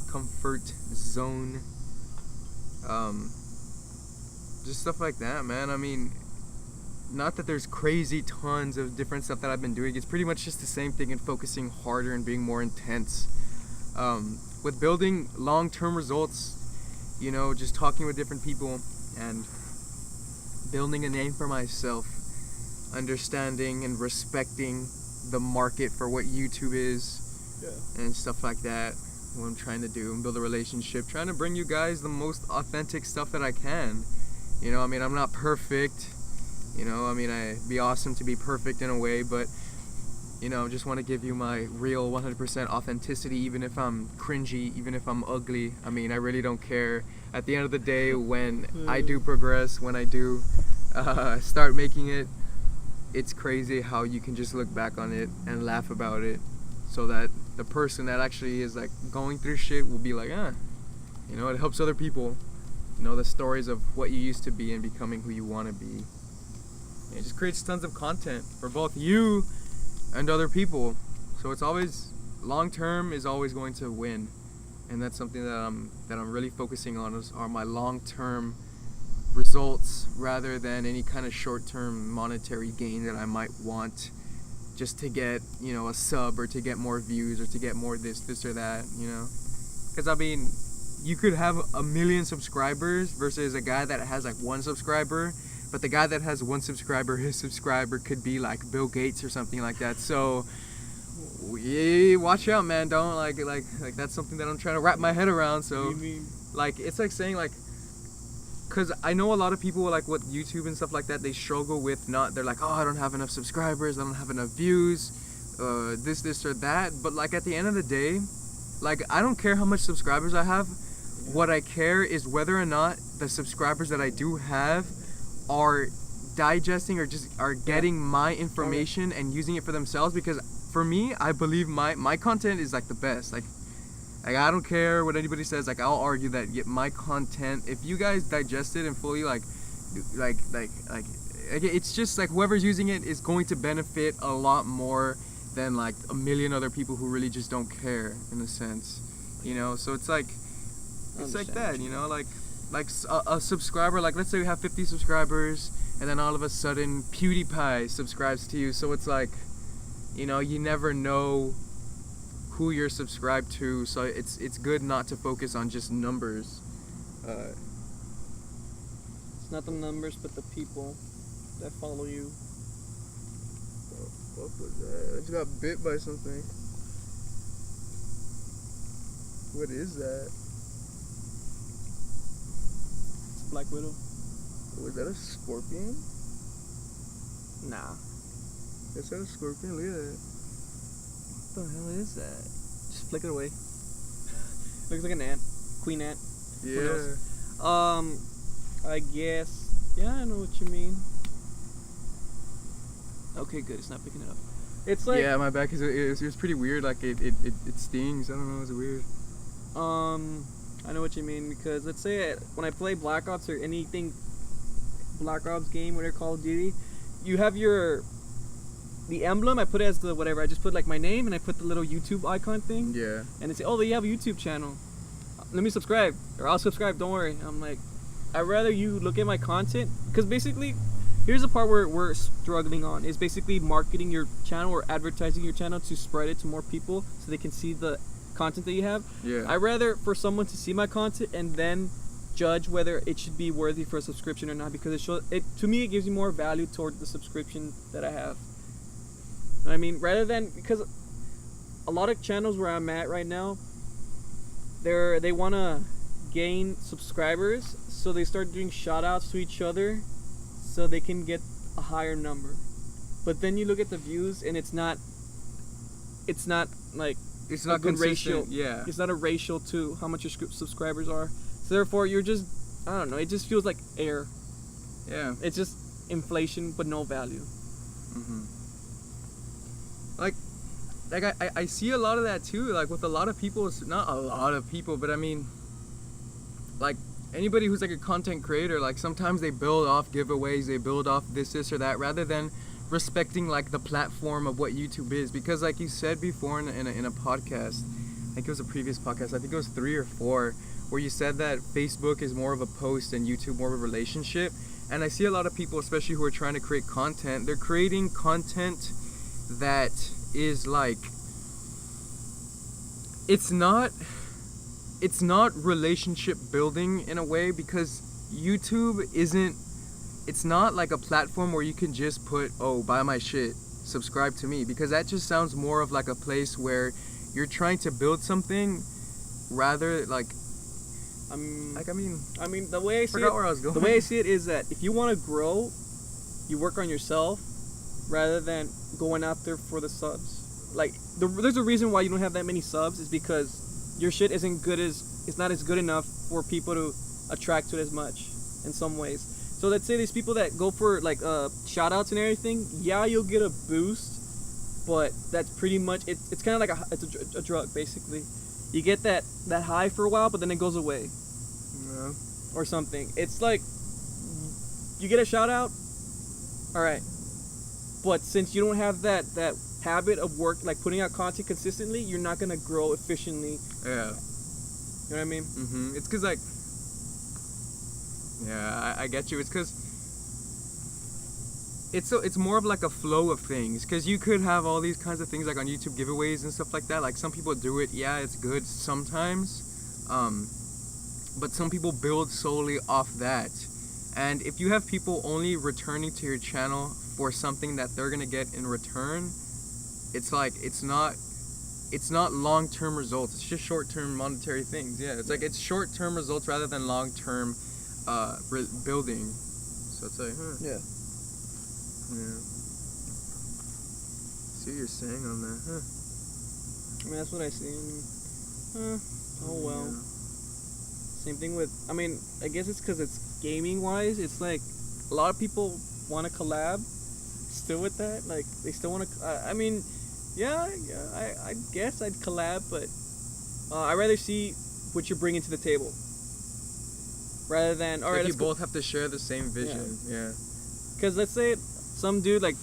Just stuff like that, man. I mean, not that there's crazy tons of different stuff that I've been doing. It's pretty much just the same thing and focusing harder and being more intense. With building long-term results, just talking with different people and building a name for myself, understanding and respecting the market for what YouTube is, and stuff like that. What I'm trying to do and build a relationship, trying to bring you guys the most authentic stuff that I can. I mean, I'm not perfect. It'd be awesome to be perfect in a way, but just want to give you my real 100% authenticity, even if I'm cringy, even if I'm ugly. I mean, I really don't care. At the end of the day, when I do progress, when I do start making it, it's crazy how you can just look back on it and laugh about it, so that the person that actually is like going through shit will be like, it helps other people know the stories of what you used to be and becoming who you want to be. It just creates tons of content for both you and other people. So it's always, long term is always going to win, and that's something that I'm really focusing on, are my long term results rather than any kind of short term monetary gain that I might want just to get a sub or to get more views or to get more this or that. Because I mean, you could have 1 million subscribers versus a guy that has like 1 subscriber, but the guy that has 1 subscriber, his subscriber could be like Bill Gates or something like that. So watch out, man. Don't like that's something that I'm trying to wrap my head around. So What do you mean? like it's like saying like, because I know a lot of people like with YouTube and stuff like that, they struggle with they're like, oh, I don't have enough subscribers, I don't have enough views, this or that. But like at the end of the day, like I don't care how much subscribers I have. What I care is whether or not the subscribers that I do have are digesting or just are getting my information and using it for themselves. Because for me, I believe my content is like the best. Like I don't care what anybody says. Like I'll argue that my content, if you guys digest it and fully like it's just like whoever's using it is going to benefit a lot more than like a million other people who really just don't care, in a sense, you know. So it's like that, you know, like a subscriber, like let's say we have 50 subscribers and then all of a sudden PewDiePie subscribes to you. So it's like, you know, you never know who you're subscribed to. So it's good not to focus on just numbers. It's not the numbers, but the people that follow you. What was that? I just got bit by something. What is that? Black Widow. Was that a scorpion? Nah. Is that a scorpion? Look at that. What the hell is that? Just flick it away. Looks like an ant. Queen ant. Yeah. I guess. Yeah, I know what you mean. Okay, good. It's not picking it up. It's like. Yeah, my back it's pretty weird. Like it stings. I don't know. It's weird. I know what you mean, because let's say when I play Black Ops or anything Black Ops game, whatever, Call of Duty, you have the emblem. I put it as the whatever. I just put like my name and I put the little YouTube icon thing. Yeah. And it's you have a YouTube channel. Let me subscribe, or I'll subscribe. Don't worry. I'm like, I'd rather you look at my content, because basically, here's the part where we're struggling on is basically marketing your channel or advertising your channel to spread it to more people so they can see the content that you have. Yeah. I'd rather for someone to see my content and then judge whether it should be worthy for a subscription or not, because it to me it gives you more value toward the subscription that I have. I mean, rather than, because a lot of channels where I'm at right now, they want to gain subscribers, so they start doing shout outs to each other so they can get a higher number. But then you look at the views and it's not like It's a not good consistent. ratio. Yeah. It's not a ratio to how much your subscribers are. So therefore, you're just, I don't know, it just feels like air. Yeah. It's just inflation but no value. Mm-hmm. Like I see a lot of that too. Like with a lot of people, it's not a lot of people, but I mean, like anybody who's like a content creator, like sometimes they build off giveaways, they build off this or that, rather than respecting like the platform of what YouTube is. Because like you said before in a podcast, I think it was a previous podcast, I think it was 3 or 4, where you said that Facebook is more of a post and YouTube more of a relationship. And I see a lot of people, especially who are trying to create content, they're creating content that is like, it's not relationship building in a way, because YouTube it's not like a platform where you can just put, oh, buy my shit, subscribe to me, because that just sounds more of like a place where you're trying to build something rather like, I mean the way I see forgot where I was going. The way I see it is that if you want to grow, you work on yourself rather than going out there for the subs. Like there's a reason why you don't have that many subs, is because your shit it's not as good enough for people to attract to it as much in some ways. So let's say these people that go for like shout outs and everything, yeah, you'll get a boost, but that's pretty much it's kind of like a drug basically. You get that high for a while, but then it goes away. Yeah. Or something. It's like you get a shout out, all right, but since you don't have that habit of work, like putting out content consistently, you're not gonna grow efficiently. Yeah. You know what I mean? Mm-hmm. It's because like, yeah, I get you. It's because it's more of like a flow of things, because you could have all these kinds of things like on YouTube giveaways and stuff like that. Like some people do it, yeah, it's good sometimes, but some people build solely off that, And if you have people only returning to your channel for something that they're gonna get in return, it's like it's not long-term results. It's just short-term monetary things. Yeah, it's like it's short-term results rather than long-term building. So it's like, Yeah. Yeah. See what you're saying on that, I mean, that's what I see. Oh well. Yeah. Same thing with. I mean, I guess it's because it's gaming-wise. It's like a lot of people want to collab. Still with that, like they still want to. I mean, I guess I'd collab, but I'd rather see what you're bringing to the table rather than all right. Like you both have to share the same vision. Yeah. Because let's say some dude like,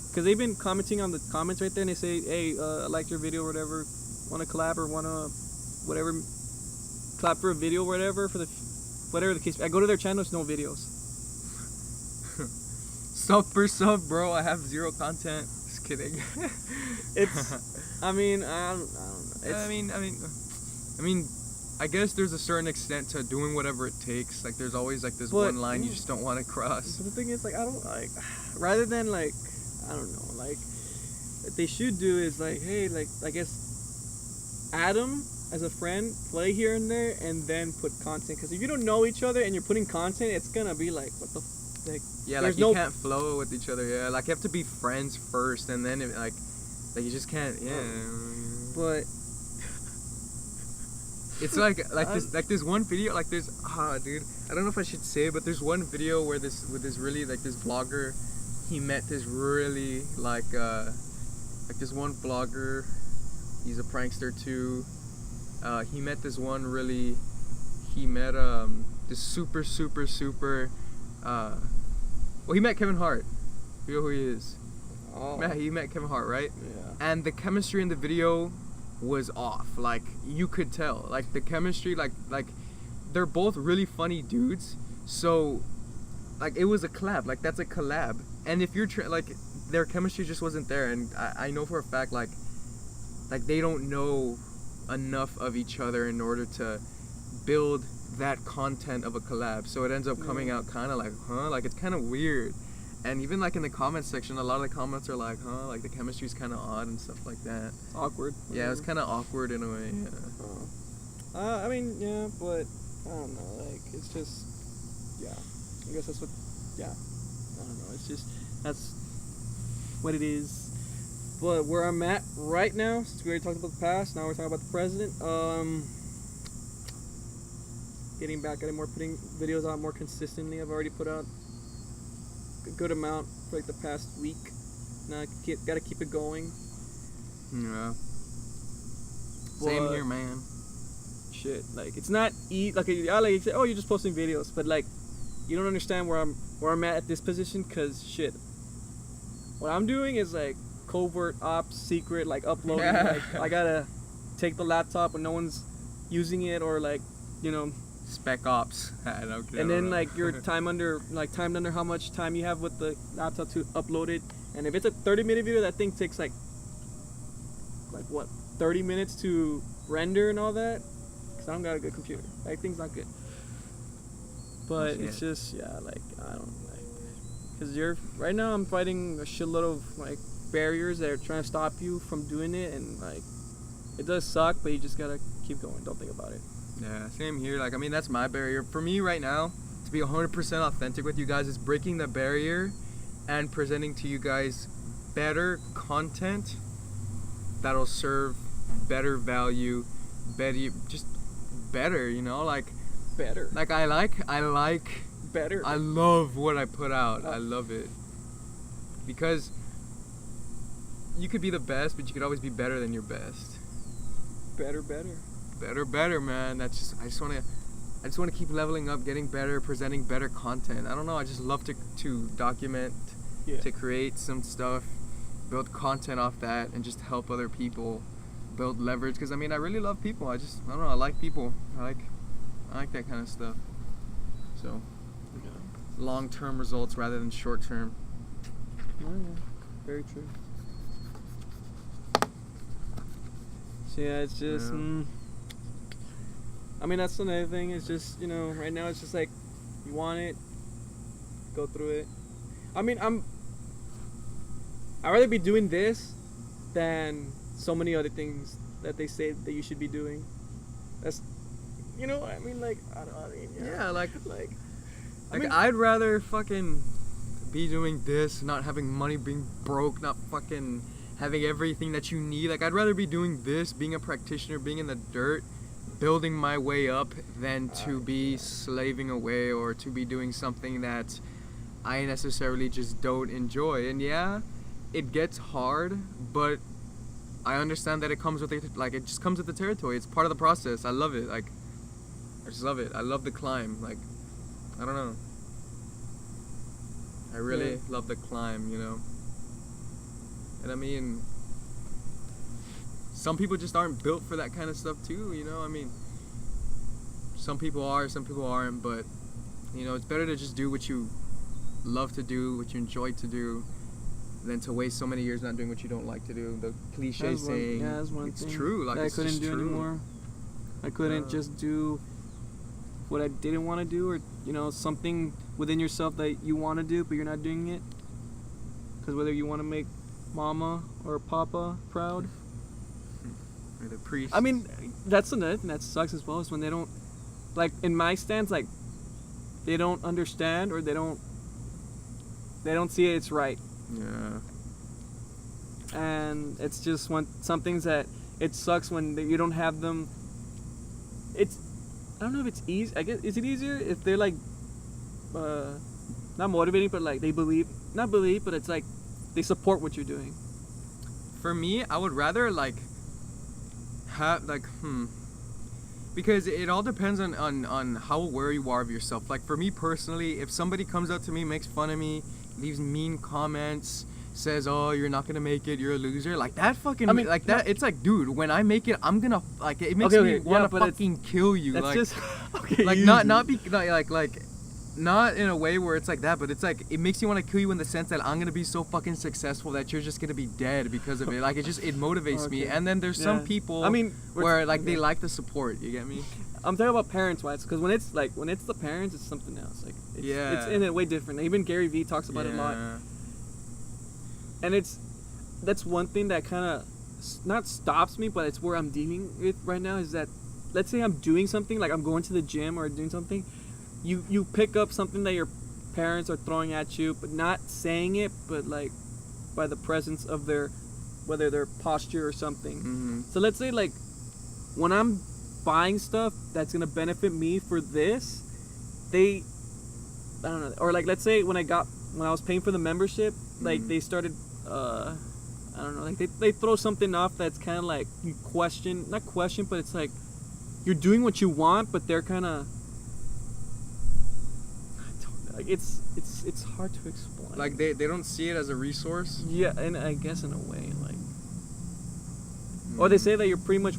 because they've been commenting on the comments right there, and they say, hey, I liked your video or whatever, want to collab or want to whatever, clap for a video or whatever for the whatever the case. I go to their channel, it's no videos. Sub for sub, bro. I have 0 content. Just kidding. It's. I mean, I don't know. It's, I mean, I guess there's a certain extent to doing whatever it takes. Like, there's always like this one line you just don't want to cross. But the thing is, like, I don't like. Rather than like, I don't know, like, what they should do is like, hey, like, I guess, add them as a friend, play here and there, and then put content. Because if you don't know each other and you're putting content, it's gonna be like, what the. Like, yeah, like you can't flow with each other. Yeah, like you have to be friends first, and then like you just can't. Yeah. But it's like this one video. Like there's dude, I don't know if I should say it, but there's one video where this really like this vlogger, he met this really like this one vlogger. He's a prankster too. He met this one really. He met this super. Well, he met Kevin Hart. You know who he is? Oh. He met Kevin Hart, right? Yeah. And the chemistry in the video was off. Like, you could tell. Like, the chemistry, like they're both really funny dudes. So, like, it was a collab. Like, that's a collab. And if you're, like, their chemistry just wasn't there. And I know for a fact, like, they don't know enough of each other in order to build that content of a collab, so it ends up coming out kind of like, like it's kind of weird. And even like in the comment section, a lot of the comments are like, like the chemistry's kind of odd and stuff like that. Awkward. Yeah, it was kind of awkward in a way. Yeah. I mean, yeah, but I don't know, like it's just, I guess that's what, I don't know, it's just, that's what it is. But where I'm at right now, since we already talked about the past, now we're talking about the present. Getting back at it more, putting videos out more consistently. I've already put out a good amount for like the past week. Now I gotta keep it going. Yeah. Same here, man. Shit, like it's not like you say, oh, you're just posting videos, but like you don't understand where I'm at this position, cause shit, what I'm doing is like covert ops, secret, like uploading. Like I gotta take the laptop when no one's using it, or like, you know. Spec ops. And then like your timed under how much time you have with the laptop to upload it. And if it's a 30-minute video, that thing takes like what, 30 minutes to render and all that. Cause I don't got a good computer. That thing's not good. But it's just like I don't like. Cause right now I'm fighting a shitload of like barriers that are trying to stop you from doing it, and like it does suck, but you just gotta keep going. Don't think about it. Yeah, same here. Like, I mean, that's my barrier. For me right now, to be 100% authentic with you guys, is breaking the barrier and presenting to you guys better content that'll serve better value, just better, you know? Like, better. Like, I like better. I love what I put out. I love it. Because you could be the best, but you could always be better than your best. Better, man. I just want to keep leveling up, getting better, presenting better content. I don't know. I just love to document, to create some stuff, build content off that, and just help other people build leverage. Because I mean, I really love people. I don't know. I like people. I like that kind of stuff. So, long-term results rather than short-term. Very true. So yeah, it's just. I mean, that's another thing. It's just, right now it's just like, you want it, go through it. I mean, I'd rather be doing this than so many other things that they say that you should be doing. That's, you know, I mean, like, I mean, Yeah, like I mean, I'd rather fucking be doing this, not having money, being broke, not fucking having everything that you need. Like, I'd rather be doing this, being a practitioner, being in the dirt, building my way up, than to be slaving away or to be doing something that I necessarily just don't enjoy. And yeah, it gets hard, but I understand that it comes with it. Like, it just comes with the territory. It's part of the process. I love it. Like, I just love it. I love the climb. Like, I don't know. I really love the climb, you know. And I mean, some people just aren't built for that kind of stuff too, you know. I mean, some people are, some people aren't, but you know, it's better to just do what you love to do, what you enjoy to do, than to waste so many years not doing what you don't like to do. The cliche saying, that's one it's thing true. Like, that I it's couldn't just do true. anymore. I couldn't just do what I didn't want to do, or you know, something within yourself that you want to do but you're not doing it. Because whether you want to make mama or papa proud, Or the priest. I mean, that's another thing that sucks as well, is when they don't, like, in my stance, like, they don't understand, or they don't see it's right. Yeah. And it's just some things that it sucks when you don't have them. It's, I don't know if it's easy. I guess, is it easier if they're like, not motivating, but like they not believe, but it's like they support what you're doing. For me, I would rather like have like because it all depends on how aware you are of yourself. Like, for me personally, if somebody comes up to me, makes fun of me, leaves mean comments, says, "Oh, you're not gonna make it, you're a loser," like that fucking, I mean, like that, it's like, dude, when I make it, I'm gonna, like, it makes me want to fucking kill you. That's like, just okay, like not in a way where it's like that, but it's like, it makes you want to kill you in the sense that I'm gonna be so fucking successful that you're just gonna be dead because of it. Like, it motivates me. And then there's some people, I mean, where like they like the support. You get me? I'm talking about parents wise, because when it's the parents, it's something else. Like, it's in a way different. Even Gary Vee talks about it a lot. And that's one thing that kind of not stops me, but it's where I'm dealing with right now, is that, let's say I'm doing something, like I'm going to the gym or doing something, you pick up something that your parents are throwing at you, but not saying it, but like by the presence of whether their posture or something. Mm-hmm. So let's say, like, when I'm buying stuff that's gonna benefit me for this, I don't know, or like, let's say when I was paying for the membership, like, they started, I don't know, like they throw something off that's kind of like, you not question, but it's like you're doing what you want, but they're kind of, like, it's hard to explain. Like, they don't see it as a resource. Yeah, and I guess in a way, like, or they say that you're pretty much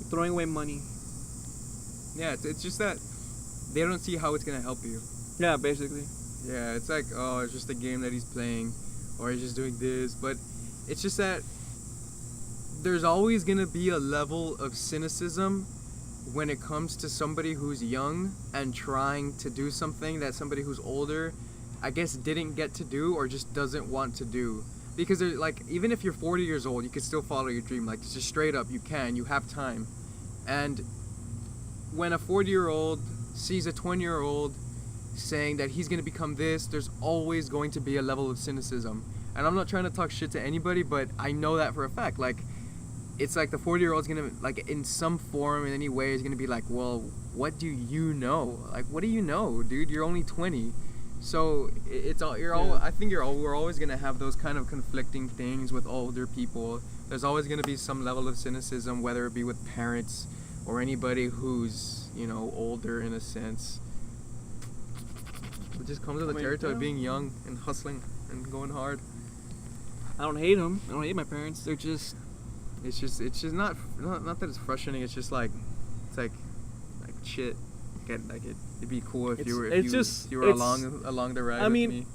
throwing away money. Yeah, it's just that they don't see how it's gonna help you. Yeah, basically. Yeah, it's like, oh, it's just a game that he's playing, or he's just doing this. But it's just that there's always going to be a level of cynicism when it comes to somebody who's young and trying to do something that somebody who's older, I guess, didn't get to do or just doesn't want to do. Because there's, like, even if you're 40 years old, you can still follow your dream. Like, just straight up, you have time. And when a 40-year-old sees a 20-year-old saying that he's going to become this, there's always going to be a level of cynicism. And I'm not trying to talk shit to anybody, but I know that for a fact. Like, it's like the 40-year-old's going to, like, in some form, in any way, is going to be like, well, what do you know? Like, what do you know, dude? You're only 20. So I think we're always going to have those kind of conflicting things with older people. There's always going to be some level of cynicism, whether it be with parents or anybody who's, you know, older in a sense. It just comes with the territory of being young and hustling and going hard. I don't hate them. I don't hate my parents. They're just... It's just not that it's frustrating. It's just like, it's like shit. It'd be cool if you were along the ride. I mean, with me.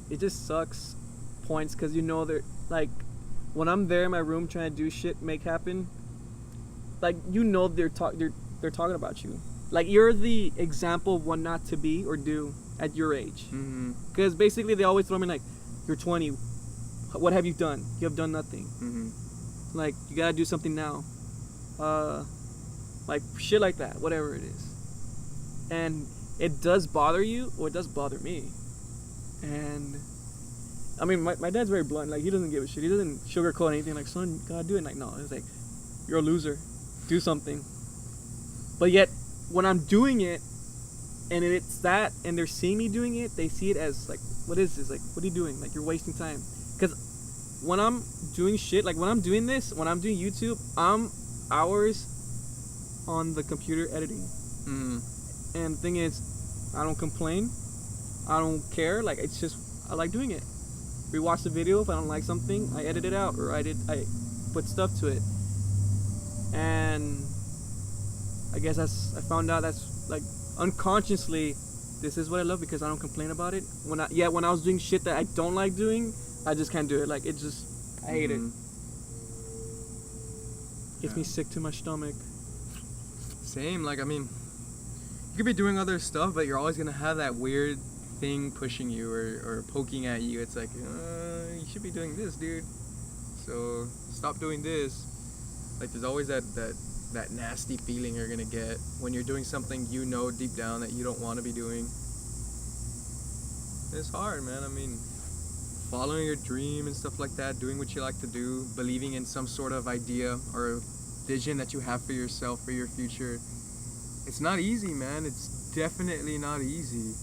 It just sucks points, because you know, they're like, when I'm there in my room trying to do shit, make happen, like, you know, they're talking about you. like you're the example of what not to be or do at your age. Mm-hmm. Because basically they always throw me like, you're 20. What have you done? You have done nothing. Mm-hmm. Like, you gotta do something now. Like shit like that, whatever it is. And it does bother you, or it does bother me. And I mean, my dad's very blunt. Like, he doesn't give a shit. He doesn't sugarcoat anything. Like, son, you gotta do it. Like, no, it's like, you're a loser. Do something. But yet, when I'm doing it, and it's that, and they're seeing me doing it, they see it as like, what is this? Like, what are you doing? Like, you're wasting time. Because when I'm doing shit, like when I'm doing this, when I'm doing YouTube, I'm hours on the computer editing. Mm-hmm. And the thing is, I don't complain. I don't care. Like, it's just, I like doing it. Rewatch the video. If I don't like something, I edit it out, or I put stuff to it. And I guess I found out that's like unconsciously, this is what I love because I don't complain about it. When I was doing shit that I don't like doing, I just can't do it. Like, it just, I hate it. Gets me sick to my stomach. Same. Like, I mean, you could be doing other stuff, but you're always gonna have that weird thing pushing you or poking at you. It's like, you should be doing this, dude. So stop doing this. Like, there's always that nasty feeling you're gonna get when you're doing something you know deep down that you don't want to be doing. It's hard, man. I mean, following your dream and stuff like that, doing what you like to do, believing in some sort of idea or vision that you have for yourself, for your future. It's not easy, man. It's definitely not easy.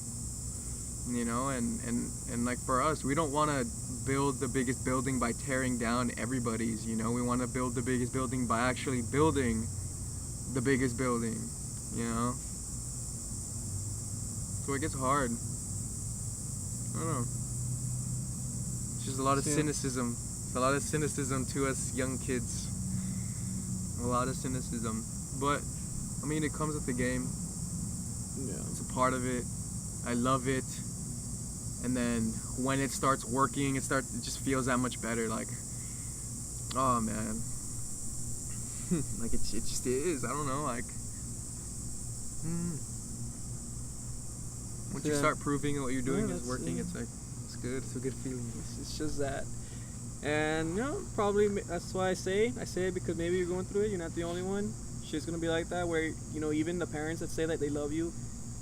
You know, and like for us, we don't want to build the biggest building by tearing down everybody's, you know. We want to build the biggest building by actually building the biggest building, you know. So it gets hard. I don't know. It's just a lot of cynicism. It's a lot of cynicism to us young kids. A lot of cynicism. But, I mean, it comes with the game. Yeah. It's a part of it. I love it. And then when it starts working, it just feels that much better. Like, oh man, like it just is. I don't know. Like, once you start proving what you're doing is working, it's like, it's good. It's a good feeling. It's just that. And, you know, probably that's why I say it because maybe you're going through it. You're not the only one. Shit's gonna be like that where, you know, even the parents that say that they love you,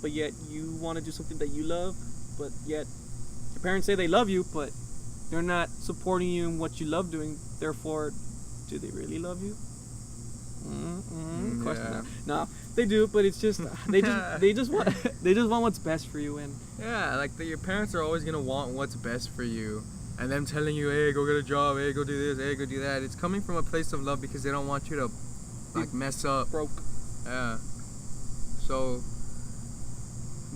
but yet you want to do something that you love, but yet your parents say they love you, but they're not supporting you in what you love doing. Therefore, do they really love you? Question mark. No, they do, but it's just they just want what's best for you. And yeah, like your parents are always gonna want what's best for you, and them telling you, hey, go get a job, hey, go do this, hey, go do that. It's coming from a place of love because they don't want you to like mess up. Broke. Yeah. So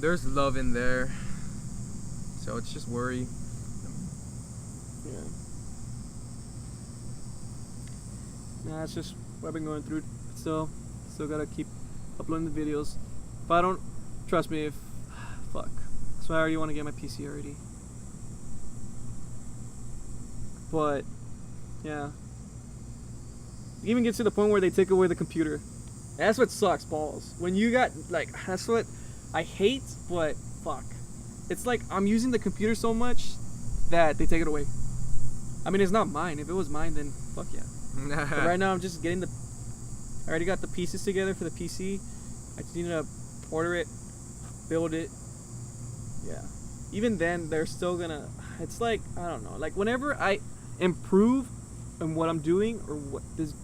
there's love in there. So it's just worry. Yeah. Nah, it's just what I've been going through. Still gotta keep uploading the videos. If I don't, trust me, fuck. So I already want to get my PC already. But, yeah. It even gets to the point where they take away the computer. That's what sucks, balls. When you got, like, that's what I hate, but fuck. It's like I'm using the computer so much that they take it away. I mean, it's not mine. If it was mine, then fuck yeah. But right now, I'm just getting I already got the pieces together for the PC. I just need to order it, build it. Yeah. Even then, they're still gonna. It's like, I don't know. Like, whenever I improve in what I'm doing or what this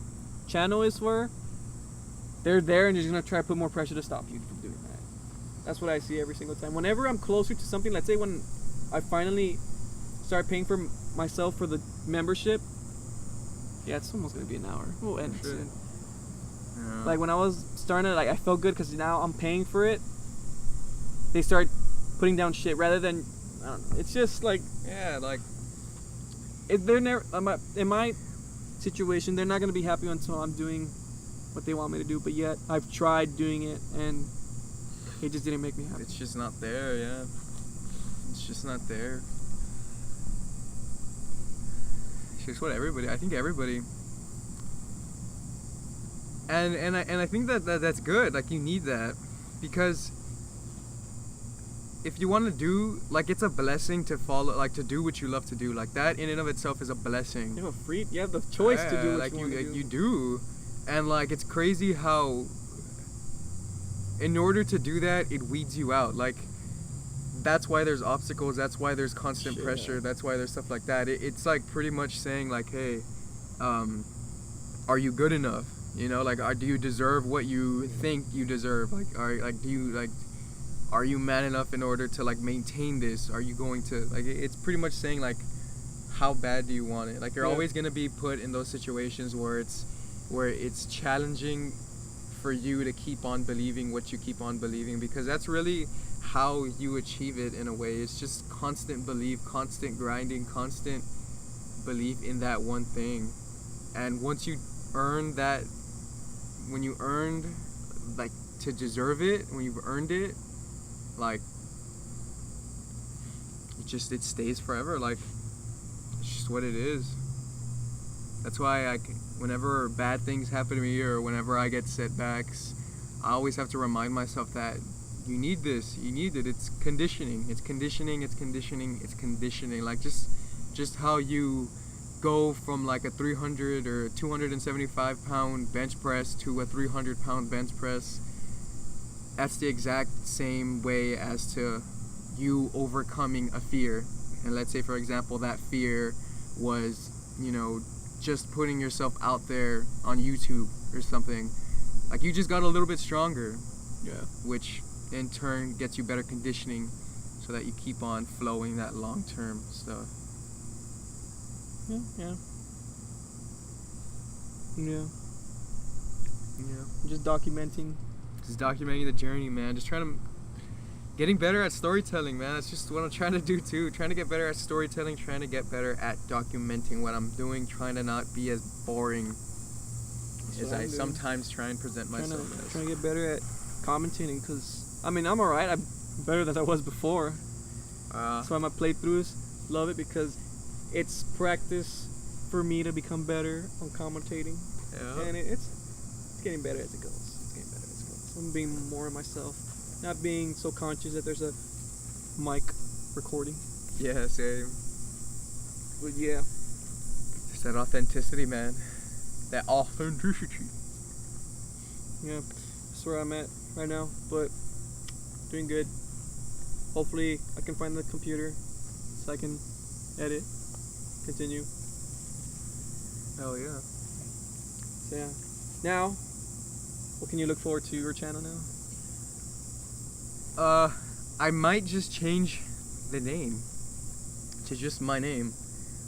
channel is for, they're there and they're just gonna try to put more pressure to stop you from doing that. That's what I see every single time. Whenever I'm closer to something, let's say when I finally start paying for myself for the membership. Yeah, it's almost gonna be an hour. We'll end it soon. Yeah. Like when I was starting to, like, I felt good because now I'm paying for it. They start putting down shit rather than, I don't know. It's just like, yeah, like if they're never in my situation, they're not gonna be happy until I'm doing what they want me to do. But yet I've tried doing it and it just didn't make me happy. It's just not there. Yeah, it's just not there. It's just what everybody. I think everybody. And I think that's good. Like, you need that. because if you want to do, like, it's a blessing to follow, like, to do what you love to do. Like, that in and of itself is a blessing. You have the choice to do what like you want to do. You do. And, like, it's crazy how in order to do that, it weeds you out. Like, that's why there's obstacles. That's why there's constant pressure. That's why there's stuff like that. It's, like, pretty much saying, like, hey, are you good enough? You know, like, do you deserve what you think you deserve? Like, are you man enough in order to, like, maintain this? Are you going to, like, it's pretty much saying, like, how bad do you want it? Like, you're always going to be put in those situations where it's challenging for you to keep on believing what you keep on believing, because that's really how you achieve it in a way. It's just constant belief, constant grinding, constant belief in that one thing. And once you earn that, when you earned, like, to deserve it, when you've earned it, like, it stays forever. Like, it's just what it is. That's why whenever bad things happen to me or whenever I get setbacks, I always have to remind myself that you need this, you need it. It's conditioning. It's conditioning. Like, just how you go from, like, a 300 or 275 pound bench press to a 300 pound bench press. That's the exact same way as to you overcoming a fear. And let's say, for example, that fear was, you know, just putting yourself out there on YouTube or something. Like, you just got a little bit stronger. Yeah. Which in turn gets you better conditioning so that you keep on flowing that long-term stuff. Yeah. Just documenting the journey, man. Just getting better at storytelling, man. That's just what I'm trying to do too. Trying to get better at storytelling, trying to get better at documenting what I'm doing, trying to not be as boring as I sometimes try and present myself as. Trying to get better at commentating, because, I mean, I'm alright. I'm better than I was before. That's why my playthroughs love it, because it's practice for me to become better on commentating. Yeah. And it's getting better as it goes. I'm being more of myself, not being so conscious that there's a mic recording. Yeah, same. But yeah, just that authenticity, man. That authenticity. Yeah, that's where I'm at right now, but doing good. Hopefully I can find the computer so I can edit, continue. Hell yeah. So yeah. Now, what can you look forward to your channel now? I might just change the name to just my name.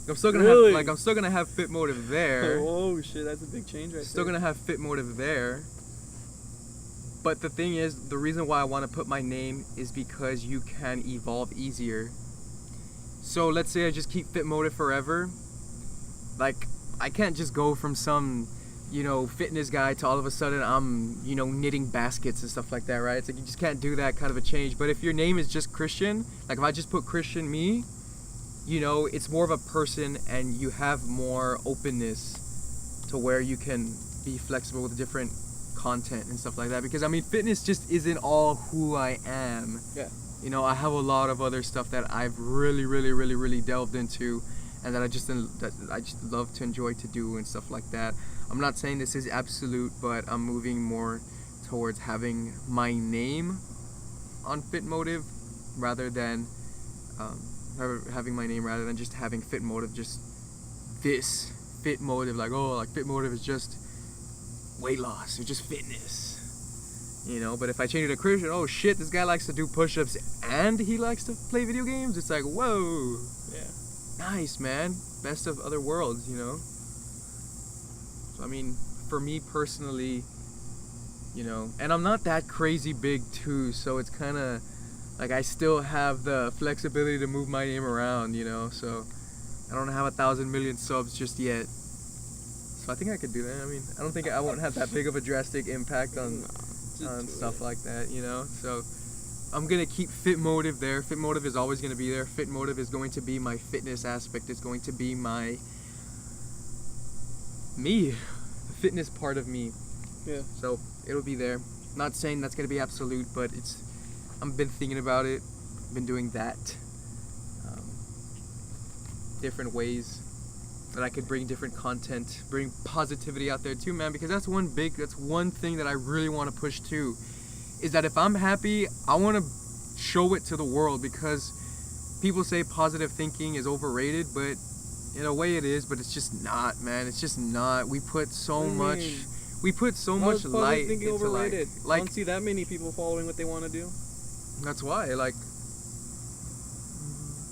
I'm still gonna have FitMotiv there. Oh shit, that's a big change right there. Still gonna have FitMotiv there. But the thing is, the reason why I want to put my name is because you can evolve easier. So let's say I just keep FitMotiv forever. Like, I can't just go from some, you know, fitness guy to all of a sudden I'm, you know, knitting baskets and stuff like that, right? It's like you just can't do that kind of a change. But if your name is just Christian, like if I just put Christian me, you know, it's more of a person and you have more openness to where you can be flexible with different content and stuff like that. Because, I mean, fitness just isn't all who I am. Yeah. You know, I have a lot of other stuff that I've really delved into and that I just love to enjoy to do and stuff like that. I'm not saying this is absolute, but I'm moving more towards having my name on FitMotiv rather than just having FitMotiv, just this FitMotiv, like, oh, like FitMotiv is just weight loss or just fitness, you know. But if I change it to Christian, oh shit, this guy likes to do push-ups and he likes to play video games. It's like, whoa, yeah, nice, man, best of other worlds, you know. So, I mean, for me personally, you know, and I'm not that crazy big too, so it's kind of like I still have the flexibility to move my name around, you know. So I don't have 1,000 million subs just yet, so I think I could do that. I mean, I don't think I won't have that big of a drastic impact on stuff like that, you know. So I'm gonna keep FitMotiv there. FitMotiv is always gonna be there. FitMotiv is going to be my fitness aspect. It's going to be my me, the fitness part of me. Yeah. So it'll be there. Not saying that's gonna be absolute, but I've been thinking about it. Been doing that. Different ways that I could bring different content, bring positivity out there too, man. Because that's one thing that I really want to push too. Is that if I'm happy, I want to show it to the world, because people say positive thinking is overrated, but in a way it is, but it's just not, man. It's just not. We put so much light into overrated? like I don't see that many people following what they want to do. That's why, like,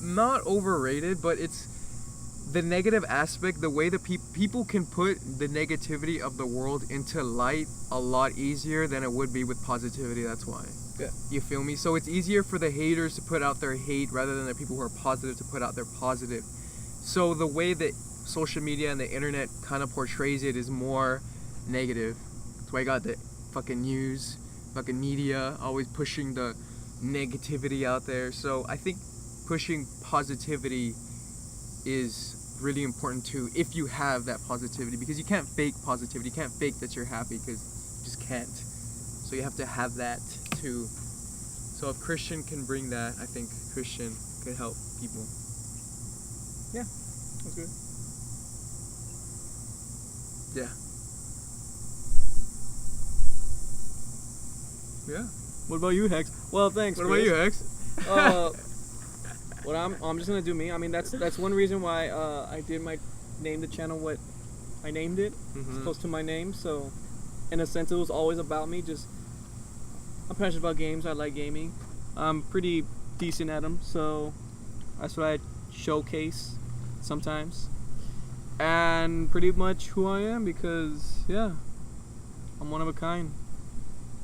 not overrated, but it's the negative aspect, the way that people can put the negativity of the world into light a lot easier than it would be with positivity. That's why. Yeah. You feel me? So it's easier for the haters to put out their hate rather than the people who are positive to put out their positive. So the way that social media and the internet kind of portrays it is more negative. That's why I got the fucking news, fucking media always pushing the negativity out there. So I think pushing positivity is really important too, if you have that positivity, because you can't fake positivity. You can't fake that you're happy, because you just can't. So you have to have that too. So if Christian can bring that, I think Christian could help people. Yeah, that's good. Yeah. Yeah. What about you, HeXs? Well, thanks. What about you, HeXs? What I'm just gonna do me. I mean, that's one reason why I did name the channel what I named it. It's close to my name, so in a sense it was always about me. Just I'm passionate about games. I like gaming. I'm pretty decent at them, so that's what I showcase sometimes, and pretty much who I am, because yeah, I'm one of a kind.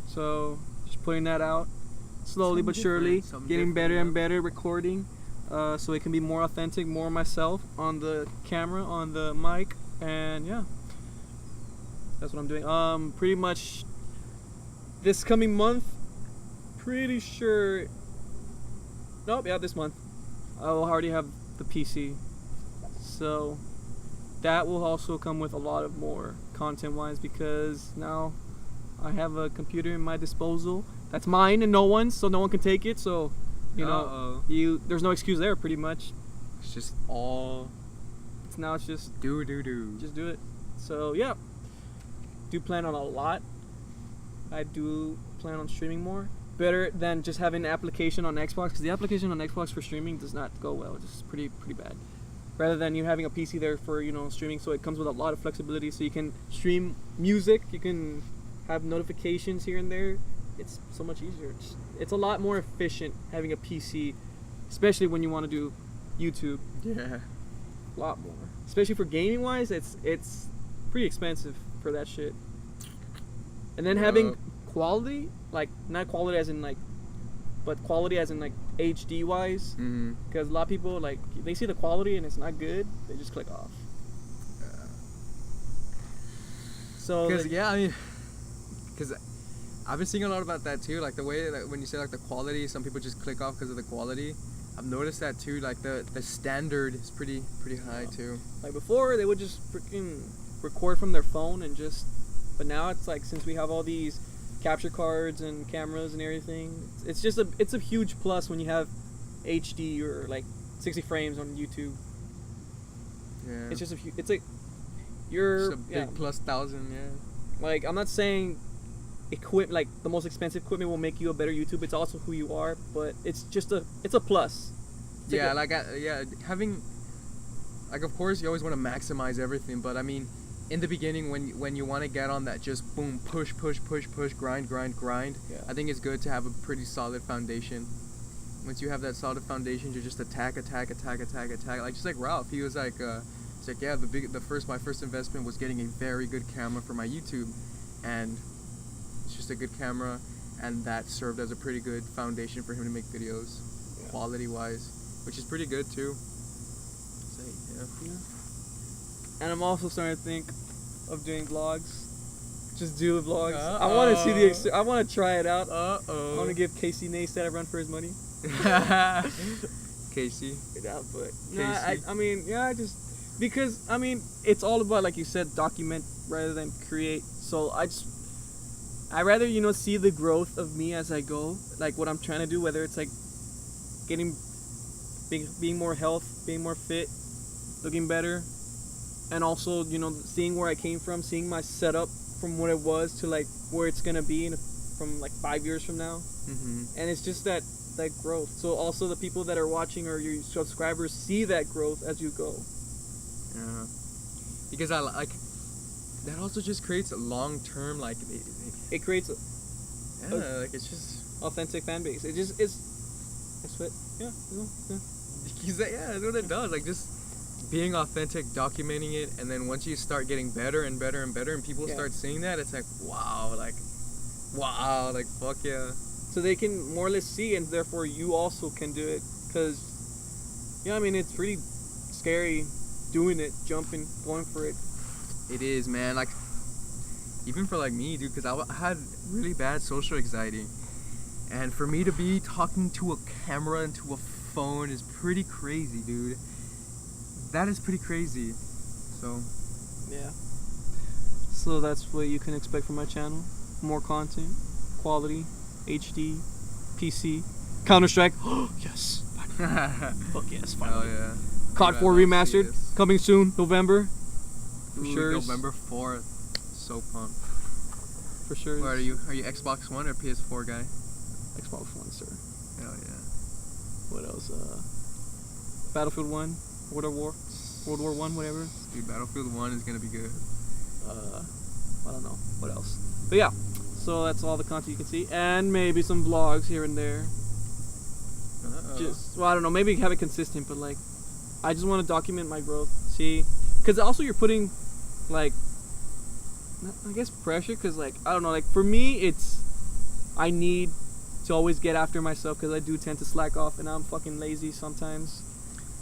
So just putting that out slowly but surely, getting better and better recording. So it can be more authentic, more myself on the camera, on the mic, and yeah, that's what I'm doing. Pretty much this coming month, pretty sure. Nope, yeah, this month I will already have the PC, so that will also come with a lot of more content-wise, because now I have a computer in my disposal that's mine and no one's, so no one can take it. So you know, there's no excuse there, pretty much. It's just all. It's just do. Just do it. So yeah, do plan on a lot. I do plan on streaming more. Better than just having an application on Xbox, because the application on Xbox for streaming does not go well. It's just pretty bad. Rather than you having a PC there for streaming, so it comes with a lot of flexibility. So you can stream music, you can have notifications here and there. It's so much easier. It's a lot more efficient having a PC, especially when you want to do YouTube. Yeah. A lot more. Especially for gaming wise, it's pretty expensive for that shit. And then having quality, like not quality as in like, but quality as in like HD wise. Because a lot of people, like, they see the quality and it's not good, they just click off. So because I mean, because I've been seeing a lot about that too, like the way that when you say like the quality, some people just click off because of the quality. I've noticed that too, like the standard is pretty high too. Like before, they would just freaking record from their phone and just, but now it's like, since we have all these capture cards and cameras and everything, it's a huge plus when you have HD or like 60 frames on YouTube. Yeah. It's just it's a big plus 1,000, yeah. Like, I'm not saying like the most expensive equipment will make you a better YouTube. It's also who you are, but it's a plus. Having, like, of course you always want to maximize everything, but I mean, in the beginning when you want to get on that just boom, push, grind, yeah. I think it's good to have a pretty solid foundation. Once you have that solid foundation, you just attack. Like, just like Ralph, he was like, it's like, yeah, my first investment was getting a very good camera for my YouTube, and it's just a good camera, and that served as a pretty good foundation for him to make videos, quality wise, which is pretty good too. So, yeah. And I'm also starting to think of doing vlogs. Just do vlogs. I want to see I want to try it out. I want to give Casey Neistat a run for his money. Casey. Yeah, but no, because it's all about, like you said, document rather than create. So I rather see the growth of me as I go, like what I'm trying to do, whether it's like being more being more fit, looking better, and also seeing where I came from, seeing my setup from what it was to like where it's gonna be from like 5 years from now. And it's just that growth. So also the people that are watching or your subscribers see that growth as you go. Yeah, because I like that also just creates a long-term like it creates like it's just authentic fan base. It's what yeah. That's what it does. Like just being authentic, documenting it, and then once you start getting better and better and better, and people start seeing that, it's like wow, like fuck yeah. So they can more or less see, and therefore you also can do it. Because it's pretty scary doing it, jumping, going for it. It is, man. Like even for like me, dude, because I had really bad social anxiety, and for me to be talking to a camera and to a phone is pretty crazy, dude. That is pretty crazy. So yeah. So that's what you can expect from my channel. More content, quality, HD, PC, Counter-Strike. Oh yes. Fuck yes. Finally. Oh yeah. COD 4 remastered coming soon, November. For sure. November 4th. So pumped. For sure. Where are you? Are you Xbox One or PS4 guy? Xbox One, sir. Hell yeah. What else? Battlefield 1, World War 1, whatever. Dude, Battlefield 1 is gonna be good. I don't know. What else? But yeah. So that's all the content you can see, and maybe some vlogs here and there. I don't know. Maybe have it consistent, but like, I just want to document my growth. See, because also you're putting, like, I guess pressure. Because like I don't know. Like for me, I need to always get after myself because I do tend to slack off, and I'm fucking lazy sometimes.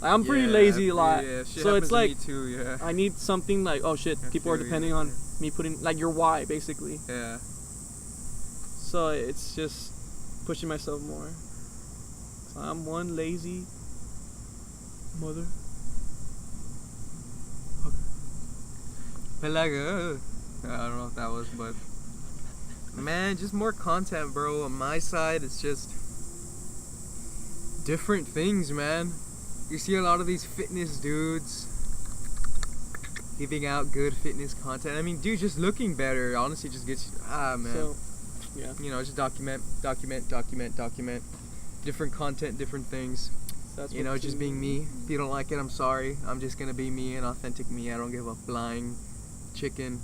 Like, I'm pretty lazy a lot. Yeah, shit so it's like me too, yeah. I need something like people are depending on me putting like your why basically. Yeah. So it's just pushing myself more. So I'm one lazy mother. But like, I don't know if that was, but man, just more content, bro. On my side, it's just different things, man. You see a lot of these fitness dudes giving out good fitness content. I mean, dude, just looking better honestly just gets you, man. So, yeah. Just document. Different content, different things. That's just being me. If you don't like it, I'm sorry. I'm just gonna be me, an authentic me. I don't give a flying chicken.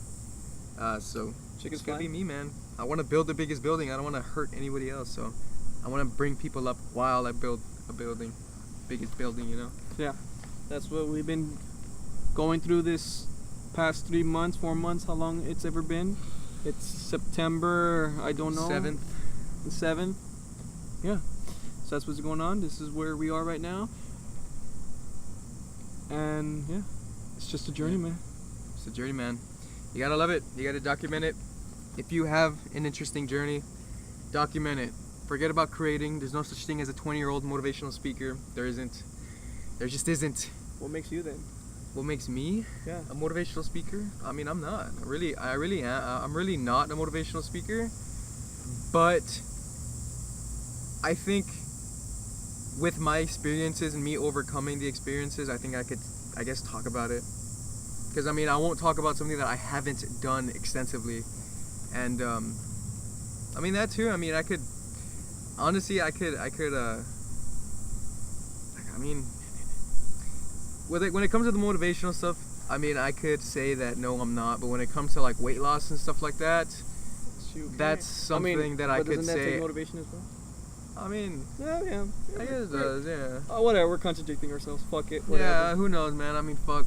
So Chicken's gonna flying? be me, man. I want to build the biggest building. I don't want to hurt anybody else. So I want to bring people up while I build a building, biggest building. Yeah, that's what we've been going through this past 3 months, 4 months. How long it's ever been? It's September. I don't know. 7th. The 7th. Yeah. So that's what's going on. This is where we are right now. And yeah, it's just a journey, man. It's a journey, man. You gotta love it. You gotta document it. If you have an interesting journey, document it. Forget about creating. There's no such thing as a 20-year-old motivational speaker. There isn't. There just isn't. What makes you then? What makes me a motivational speaker? I mean, I'm not. I really am. I'm really not a motivational speaker. But I think with my experiences and me overcoming the experiences, I think I could, talk about it. Because, I mean, I won't talk about something that I haven't done extensively. And, I mean, that too. I mean, I could, honestly, I mean, when it comes to the motivational stuff, I mean, I could say that no, I'm not. But when it comes to like weight loss and stuff like that, that's something that I could doesn't that say. take motivation as well? I mean, yeah. I guess it does, yeah. Oh, whatever. We're contradicting ourselves. Fuck it. Whatever. Yeah, who knows, man? I mean, fuck.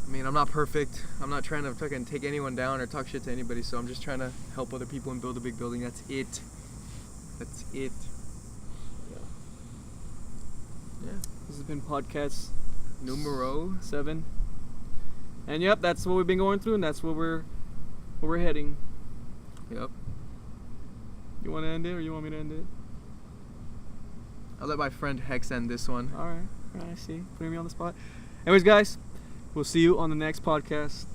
I mean, I'm not perfect. I'm not trying to fucking take anyone down or talk shit to anybody. So I'm just trying to help other people and build a big building. That's it. That's it. Yeah. This has been podcast numero 7. And yep, that's what we've been going through, and that's where we're heading. Yep. You want to end it, or you want me to end it? I'll let my friend HeX end this one. All right, I see. Putting me on the spot. Anyways, guys, we'll see you on the next podcast.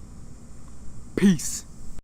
Peace.